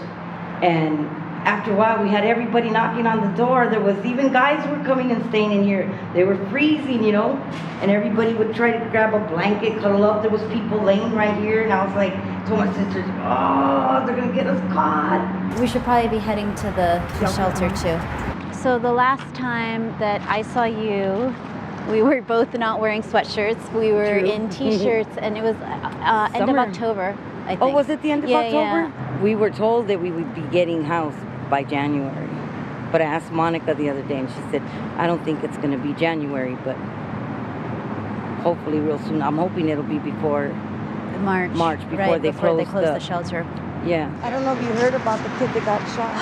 And after a while, we had everybody knocking on the door. There was even guys who were coming and staying in here. They were freezing, you know, and everybody would try to grab a blanket, cuddle up. There was people laying right here, and I was like, told my sisters, oh, they're gonna get us caught.
We should probably be heading to the shelter too. So the last time that I saw you, we were both not wearing sweatshirts. We were in t-shirts, and it was end of October, I think.
Oh, was it the end of October?
Yeah.
We were told that we would be getting housed by January. But I asked Monica the other day, and she said, I don't think it's going to be January, but hopefully real soon. I'm hoping it'll be before
March,
before
right,
they
before
close
they close the shelter.
Yeah.
I don't know if you heard about the kid that got shot.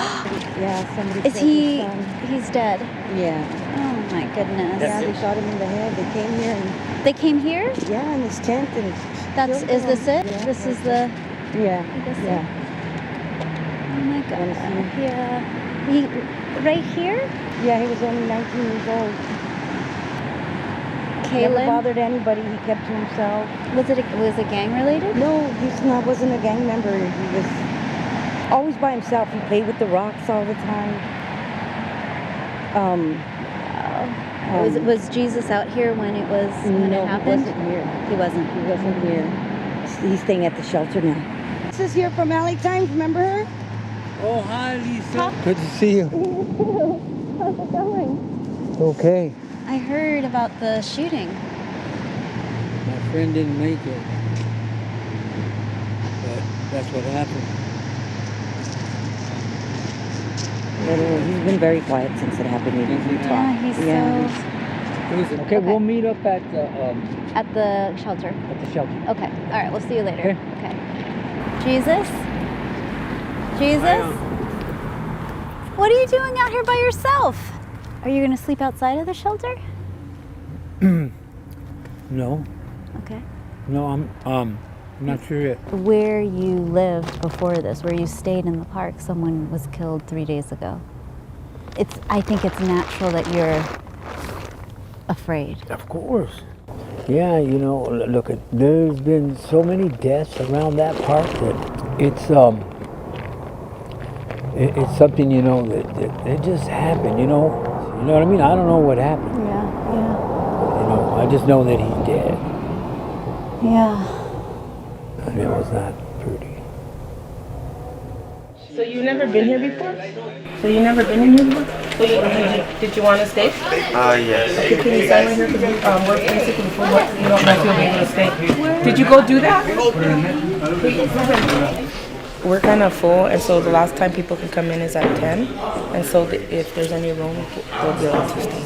Yeah, somebody
Is
killed
he?
his son.
He's dead.
Yeah.
Oh my goodness.
Yeah, they shot him in the head. They came here and
They came here?
yeah, in his tent and
That's
killed
is
him.
this it?
Yeah.
This is the
Yeah.
this
Yeah.
Oh my god. Yeah. He right here?
Yeah, he was only 19 years old. Never
Kaylin?
bothered anybody. He kept to himself.
Was it gang related?
No, wasn't a gang member. He was always by himself. He played with the rocks all the time.
Was Jesus out here when it happened?
He wasn't here.
He wasn't.
He wasn't here. He's staying at the shelter now. This is here from L.A.Times. Remember her?
Oh, hi, Lisa. Good to see you.
How's it going?
Okay.
I heard about the shooting.
My friend didn't make it. But that's what happened.
He's been very quiet since it happened. He didn't talk.
Yeah, he's so...
Okay, we'll meet up at
At the shelter?
At the shelter.
Okay. All right, we'll see you later. Okay. Jesus? Jesus? What are you doing out here by yourself? Are you going to sleep outside of the shelter?
No.
Okay.
No, I'm not sure yet.
Where you lived before this, where you stayed in the park, someone was killed 3 days ago. I think it's natural that you're afraid.
Of course. Yeah, you know, look, there's been so many deaths around that park that it's something, you know, that it just happened, you know. You know what I mean? I don't know what happened.
Yeah.
You know, I just know that he's dead.
Yeah.
And it was not pretty.
So you've never been here before? So you've never been in here before? So did you want to stay?
Yes.
Okay, can you sign right here? Because we're basically full. You don't know if you'll be able to stay. Did you go do that? We're kind of full, and so the last time people can come in is at 10. And so if there's any room, they'll be able to stay.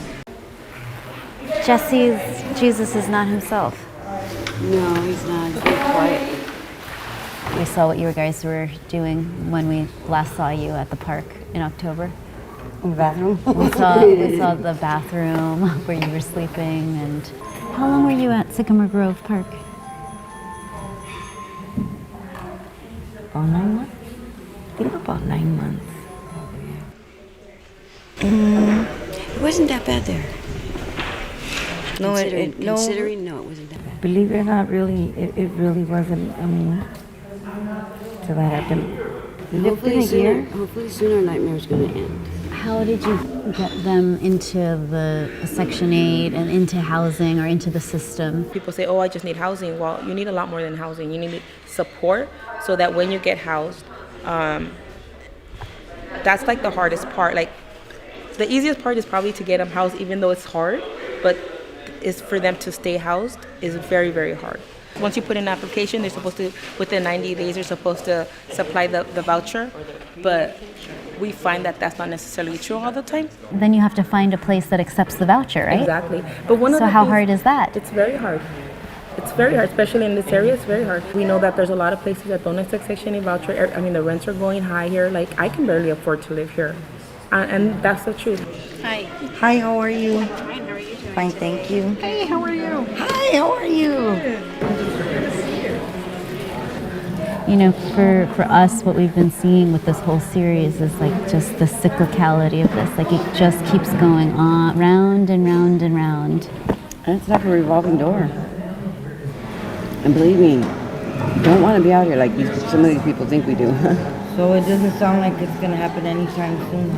Jesus is not himself.
No, he's not. He's very quiet.
We saw what you guys were doing when we last saw you at the park in October.
In the bathroom?
We saw the bathroom where you were sleeping. And how long were you at Sycamore Grove Park?
About 9 months? I think about 9 months. It wasn't that bad there. No,
Considering, no, it wasn't that bad.
Believe it or not, really, it really wasn't. I mean, till that happened.
Hopefully soon our nightmare's going to end.
How did you get them into the Section 8 and into housing or into the system?
People say, oh, I just need housing. Well, you need a lot more than housing. You need support so that when you get housed,
That's like the hardest part. Like, the easiest part is probably to get them housed, even though it's hard, but it's for them to stay housed is very, very hard. Once you put in an application, they're supposed to, within 90 days, they're supposed to supply the voucher, but we find that that's not necessarily true all the time.
Then you have to find a place that accepts the voucher, right?
Exactly. But one of
so
the
how
things-
hard is that?
It's very hard. It's very hard, especially in this area. It's very hard. We know that there's a lot of places that don't accept Section 8 voucher. I mean, the rents are going high here. Like, I can barely afford to live here, and that's the truth.
Hi.
Hi, how are you?
Fine, how are you doing?
Fine, thank you.
Hey, how are you?
Hi, how are you?
You know, for us, what we've been seeing with this whole series is like just the cyclicality of this. Like, it just keeps going on, round and round and round.
And it's like a revolving door. And believe me, don't want to be out here like some of these people think we do.
So it doesn't sound like it's gonna happen anytime soon.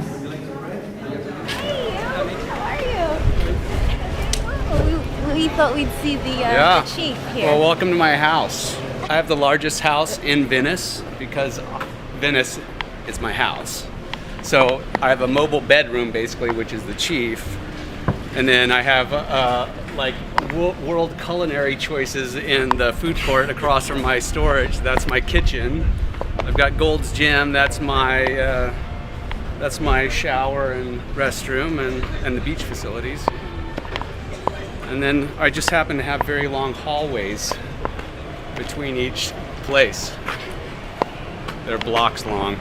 We thought we'd see the chief here.
Well, welcome to my house. I have the largest house in Venice because Venice is my house. So I have a mobile bedroom basically, which is the chief. And then I have like world culinary choices in the food court across from my storage. That's my kitchen. I've got Gold's Gym. That's my shower and restroom and the beach facilities. And then I just happen to have very long hallways between each place. They're blocks long.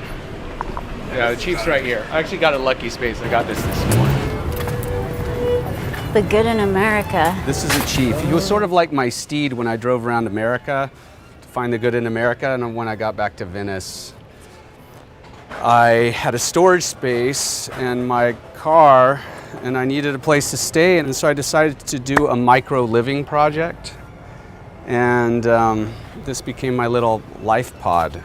Yeah, the chief's right here. I actually got a lucky space. I got this morning.
The good in America.
This is a chief. He was sort of like my steed when I drove around America to find the good in America. And when I got back to Venice, I had a storage space and my car, and I needed a place to stay. And so I decided to do a micro living project. And this became my little life pod.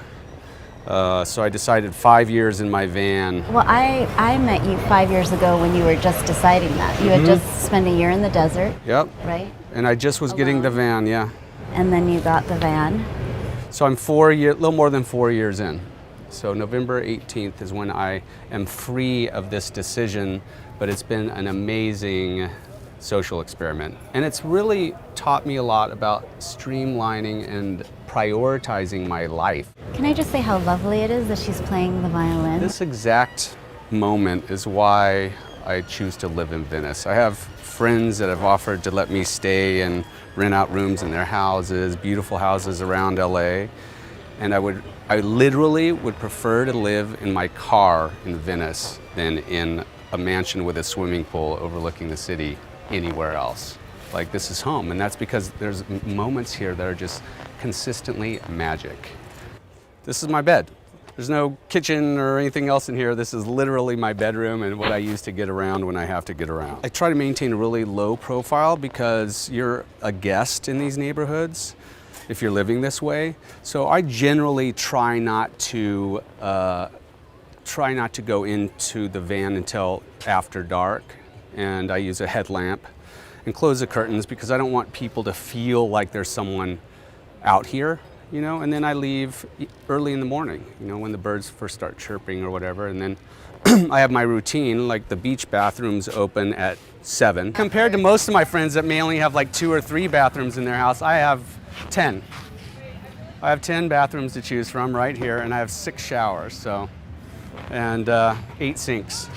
So I decided 5 years in my van.
Well, I met you 5 years ago when you were just deciding that. You had just spent a year in the desert.
Yep.
Right?
And I just was getting the van, yeah.
And then you got the van.
So I'm a little more than 4 years in. So November 18th is when I am free of this decision, but it's been an amazing social experiment. And it's really taught me a lot about streamlining and prioritizing my life.
Can I just say how lovely it is that she's playing the violin?
This exact moment is why I choose to live in Venice. I have friends that have offered to let me stay and rent out rooms in their houses, beautiful houses around LA. And I literally would prefer to live in my car in Venice than in a mansion with a swimming pool overlooking the city anywhere else. Like, this is home, and that's because there's moments here that are just consistently magic. This is my bed. There's no kitchen or anything else in here. This is literally my bedroom and what I use to get around when I have to get around. I try to maintain a really low profile because you're a guest in these neighborhoods if you're living this way. So I generally try not to go into the van until after dark, and I use a headlamp and close the curtains because I don't want people to feel like there's someone out here, you know, and then I leave early in the morning, you know, when the birds first start chirping or whatever, and then I have my routine, like the beach bathrooms open at 7. Compared to most of my friends that may only have like 2 or 3 bathrooms in their house, I have 10. I have 10 bathrooms to choose from right here, and I have 6 showers, so, and 8 sinks.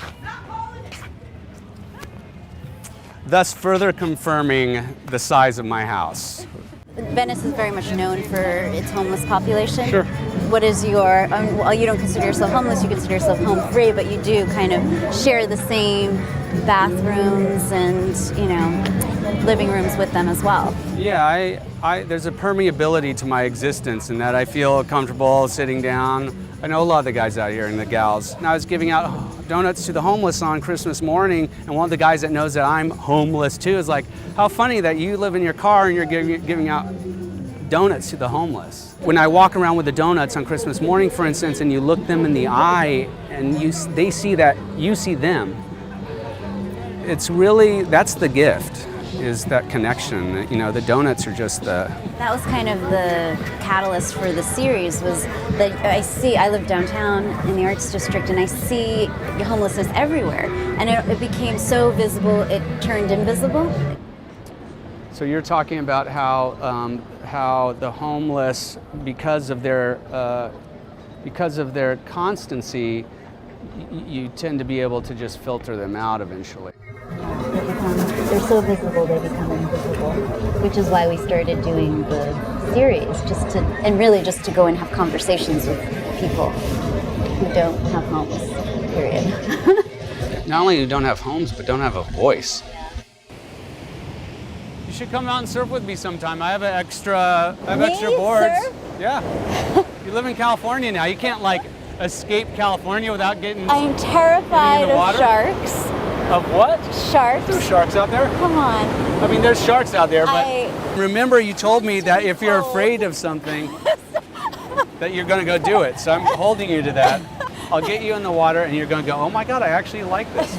Thus further confirming the size of my house.
Venice is very much known for its homeless population.
Sure.
What is your, well, you don't consider yourself homeless, you consider yourself home free, but you do kind of share the same bathrooms and, you know, living rooms with them as well.
Yeah, there's a permeability to my existence in that I feel comfortable sitting down. I know a lot of the guys out here and the gals. And I was giving out donuts to the homeless on Christmas morning, and one of the guys that knows that I'm homeless too is like, how funny that you live in your car and you're giving out donuts to the homeless. When I walk around with the donuts on Christmas morning, for instance, and you look them in the eye and they see that you see them, it's really, that's the gift. is that connection. You know, the donuts are just the...
That was kind of the catalyst for the series, was that I live downtown in the Arts District, and I see homelessness everywhere. And it became so visible, it turned invisible.
So you're talking about how the homeless, because of their constancy, you tend to be able to just filter them out eventually.
They're so visible, they become invisible, which is why we started doing the series, just to go and have conversations with people who don't have homes, period.
Not only who don't have homes, but don't have a voice. You should come out and surf with me sometime. I have extra boards.
Surf?
Yeah. You live in California now. You can't like escape California without getting.
I'm terrified of sharks.
Of what?
Sharks.
There's sharks out there?
Come on.
I mean, there's sharks out there, but remember you told me that if you're afraid of something, that you're going to go do it. So I'm holding you to that. I'll get you in the water and you're going to go, oh my God, I actually like this.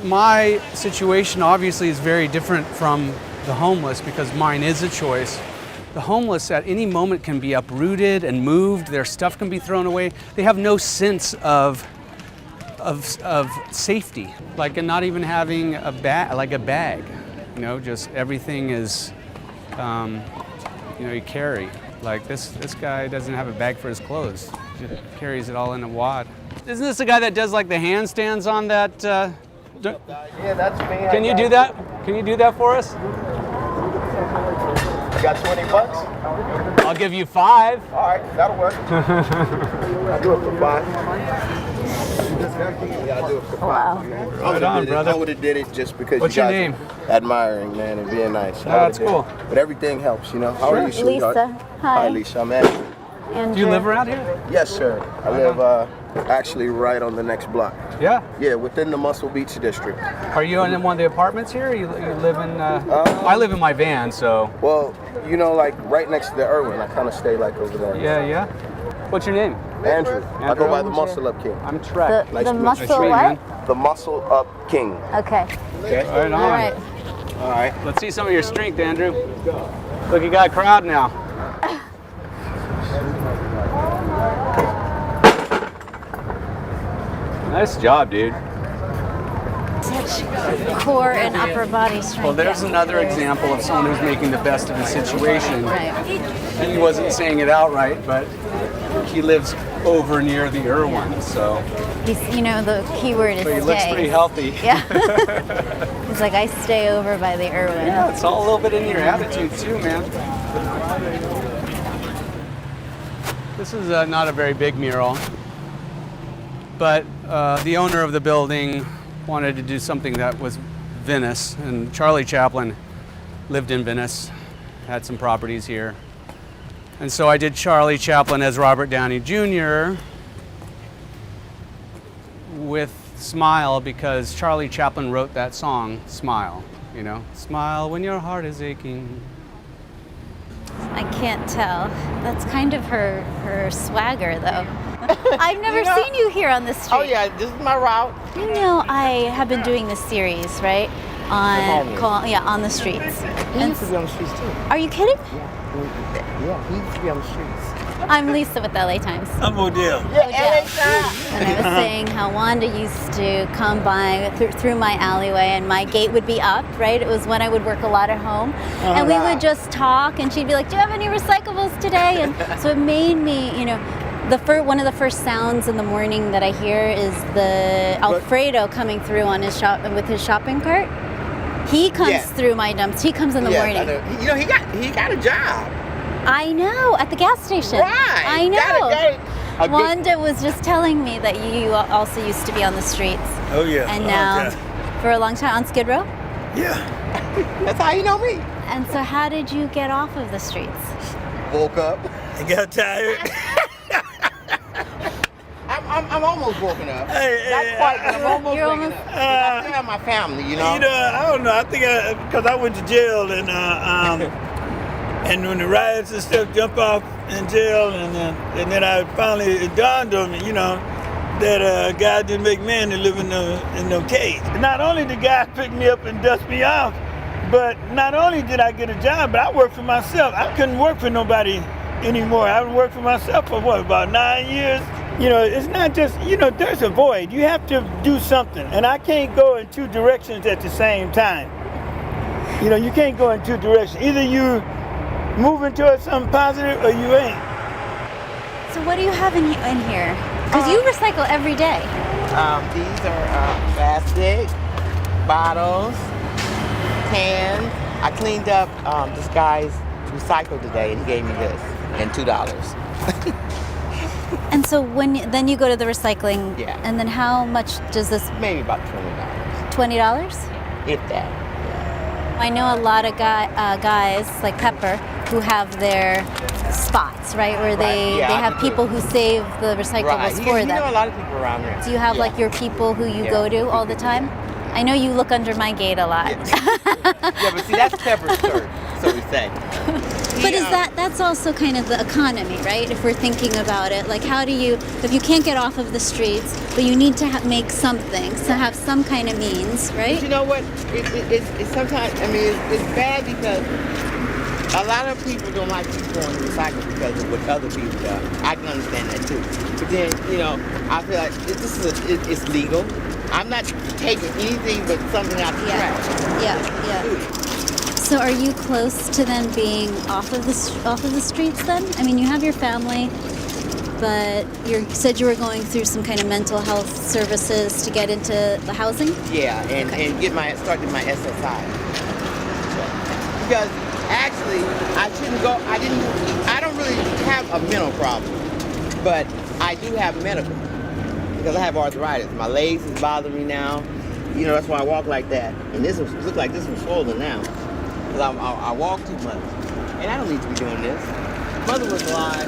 My situation obviously is very different from the homeless because mine is a choice. The homeless at any moment can be uprooted and moved. Their stuff can be thrown away. They have no sense of safety, like not even having a bag, you know, just everything is, you carry. Like this guy doesn't have a bag for his clothes. He carries it all in a wad. Isn't this the guy that does like the handstands on that?
Yeah, that's me.
Can you do that? Can you do that for us?
You got $20?
I'll give you 5.
All right, that'll work. I'll do it for 5. Yeah, I'll do it for 5.
Wow.
I would have did it just because
What's
you guys
your name?
are admiring, man, and being nice.
That's cool.
But everything helps, you know. How are you, sweetheart?
Lisa. Hi.
Hi, Lisa. I'm Andrew.
Andrew.
Do you live around here?
Yes, sir. I live actually right on the next block.
Yeah?
Yeah, within the Muscle Beach district.
Are you in one of the apartments here? You live in, I live in my van, so.
Well, you know, like right next to the Irwin. I kind of stay like over there.
Yeah. What's your name?
Andrew. I go by the Muscle Up King.
I'm Trek.
The muscle what?
The Muscle Up King.
Okay.
Okay.
Right on.
All right.
All right.
Let's see some of your strength, Andrew. Look, you got a crowd now. Nice job, dude.
Such core and upper body strength.
Well, there's another example of someone who's making the best of his situation.
Right.
And he wasn't saying it outright, but he lives over near the Irwin, so.
He's, the key word is
But he
stay.
looks pretty healthy.
Yeah. He's like, I stay over by the Irwin.
Yeah, it's all a little bit in your attitude too, man. This is not a very big mural, but the owner of the building wanted to do something that was Venice, and Charlie Chaplin lived in Venice, had some properties here. And so I did Charlie Chaplin as Robert Downey Jr. with Smile, because Charlie Chaplin wrote that song, Smile, Smile when your heart is aching.
I can't tell. That's kind of her swagger, though. I've never seen you here on the street.
Oh yeah, this is my route.
I have been doing this series, right? On the streets.
He used to be on the streets too.
Are you kidding?
Yeah, he used to be on the streets.
I'm Lisa with L.A.Times.
I'm Odell.
Yeah, L.A.Times.
And I was saying how Wanda used to come by through my alleyway, and my gate would be up, right? It was when I would work a lot at home. And we would just talk, and she'd be like, do you have any recyclables today? And so it made me, one of the first sounds in the morning that I hear is the Alfredo coming through on with his shopping cart. He comes through my dumps. He comes in the morning.
He got a job.
I know, at the gas station.
Right.
I know. Wanda was just telling me that you also used to be on the streets.
Oh yeah.
And now, for a long time, on Skid Row?
Yeah.
That's how you know me.
And so how did you get off of the streets?
Woke up.
I got tired.
I'm almost woken up.
Hey,
I'm almost waking up. I still have my family,
I don't know. I think because I went to jail and when the riots and stuff jumped off in jail, and then I finally, it dawned on me, that God didn't make man to live in no cage. Not only did God pick me up and dust me off, But not only did I get a job, but I worked for myself. I couldn't work for nobody anymore. I would work for myself for what, about 9 years? You know, it's not just, you know, there's a void. You have to do something. And I can't go in two directions at the same time. You know, you can't go in two directions. Either you moving towards something positive or you ain't.
So what do you have in here? Because you recycle every day.
These are plastic, bottles, cans. I cleaned up this guy's recycle today and he gave me this and $2.
And so then you go to the recycling,
Yeah.
and then how much does this?
Maybe about $20.
$20?
If that.
I know a lot of guys like Pepper who have their spots, right, where they have people who save the recyclables for them.
You know a lot of people around there.
Do you have like your people who you go to all the time? I know you look under my gate a lot.
Yeah, but see, that's Pepper's church, so we say.
But is that's also kind of the economy, right? If we're thinking about it, like how do you, if you can't get off of the streets, but you need to make something, to have some kind of means, right?
But you know what? It's sometimes, I mean, it's bad because a lot of people don't like people going to recycle because of what other people do. I can understand that too. But then, you know, I feel like it's legal. I'm not taking anything but something out the trash.
Yeah. So are you close to then being off of the streets then? I mean, you have your family, but you said you were going through some kind of mental health services to get into the housing?
Yeah, and start my SSI. Because actually, I shouldn't go, I don't really have a mental problem, but I do have medical. Because I have arthritis. My legs is bothering me now. You know, that's why I walk like that. And this looks like this one's swollen now. Because I walk too much. And I don't need to be doing this. Mother was alive.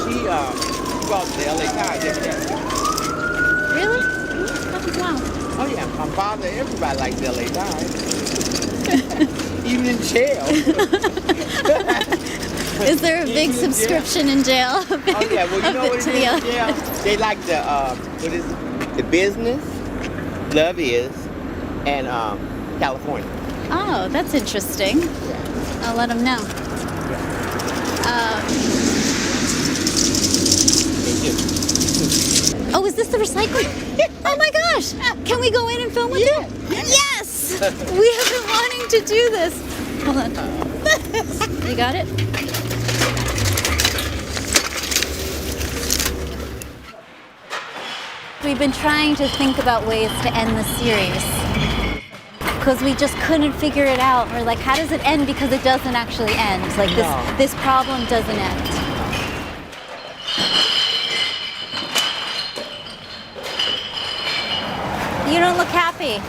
She brought to the L.A.Times every day.
Really? Oh, wow.
Oh yeah, my father, everybody likes the L.A.Times. Even in jail.
Is there a big subscription in jail?
Oh yeah, well you know what it is in jail? They like the business, Love Is, and California.
Oh, that's interesting. I'll let them know. Oh, is this the recycling? Oh my gosh! Can we go in and film with you? Yes! We have been wanting to do this. Hold on. You got it? We've been trying to think about ways to end the series because we just couldn't figure it out. We're like, how does it end? Because it doesn't actually end. Like this problem doesn't end. You don't look happy.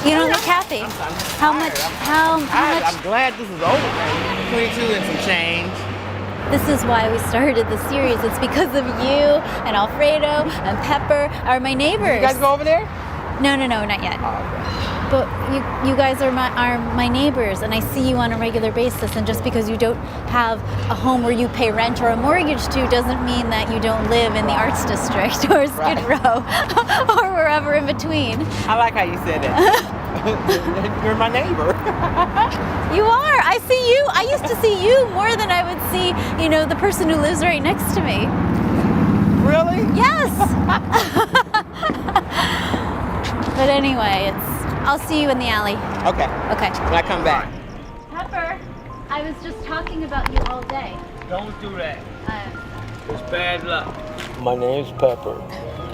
You don't look happy. How much?
I'm glad this is over. 22 and some change.
This is why we started the series. It's because of you and Alfredo and Pepper are my neighbors.
You guys go over there?
No, not yet. But you guys are my neighbors, and I see you on a regular basis. And just because you don't have a home where you pay rent or a mortgage to doesn't mean that you don't live in the Arts District or Skid Row or wherever in between.
I like how you said that. You're my neighbor.
You are. I see you. I used to see you more than I would see, the person who lives right next to me.
Really?
Yes. But anyway, I'll see you in the alley.
Okay. When I come back.
Pepper, I was just talking about you all day.
Don't do that. It's bad luck. My name's Pepper,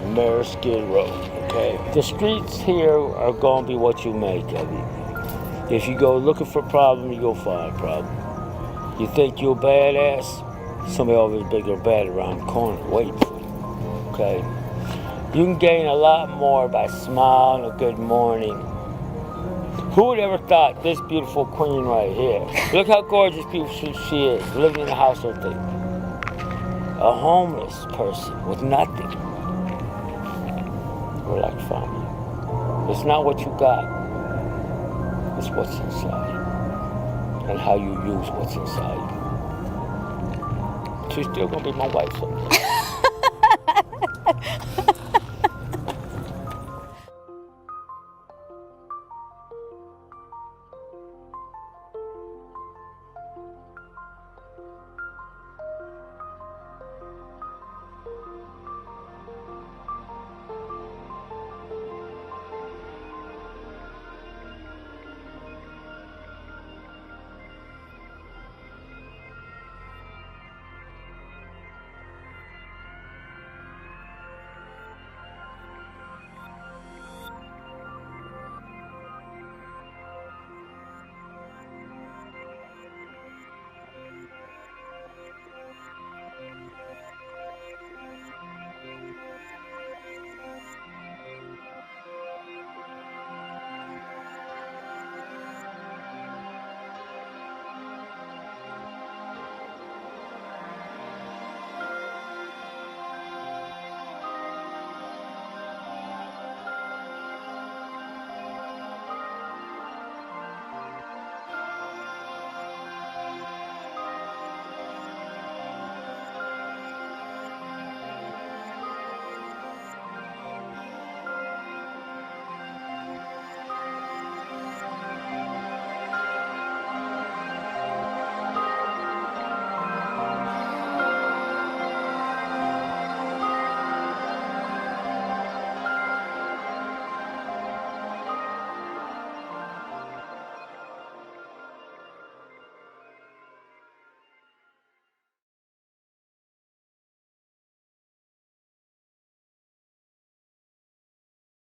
Mayor of Skid Row, okay? The streets here are gonna be what you make of it. If you go looking for a problem, you go find a problem. You think you're a badass, somebody always bigger bad around the corner waiting for you, okay? You can gain a lot more by smiling a good morning. Who would ever thought this beautiful queen right here? Look how gorgeous she is, living in a house with a homeless person with nothing. We're like family. It's not what you got, it's what's inside and how you use what's inside. She's still gonna be my wife someday.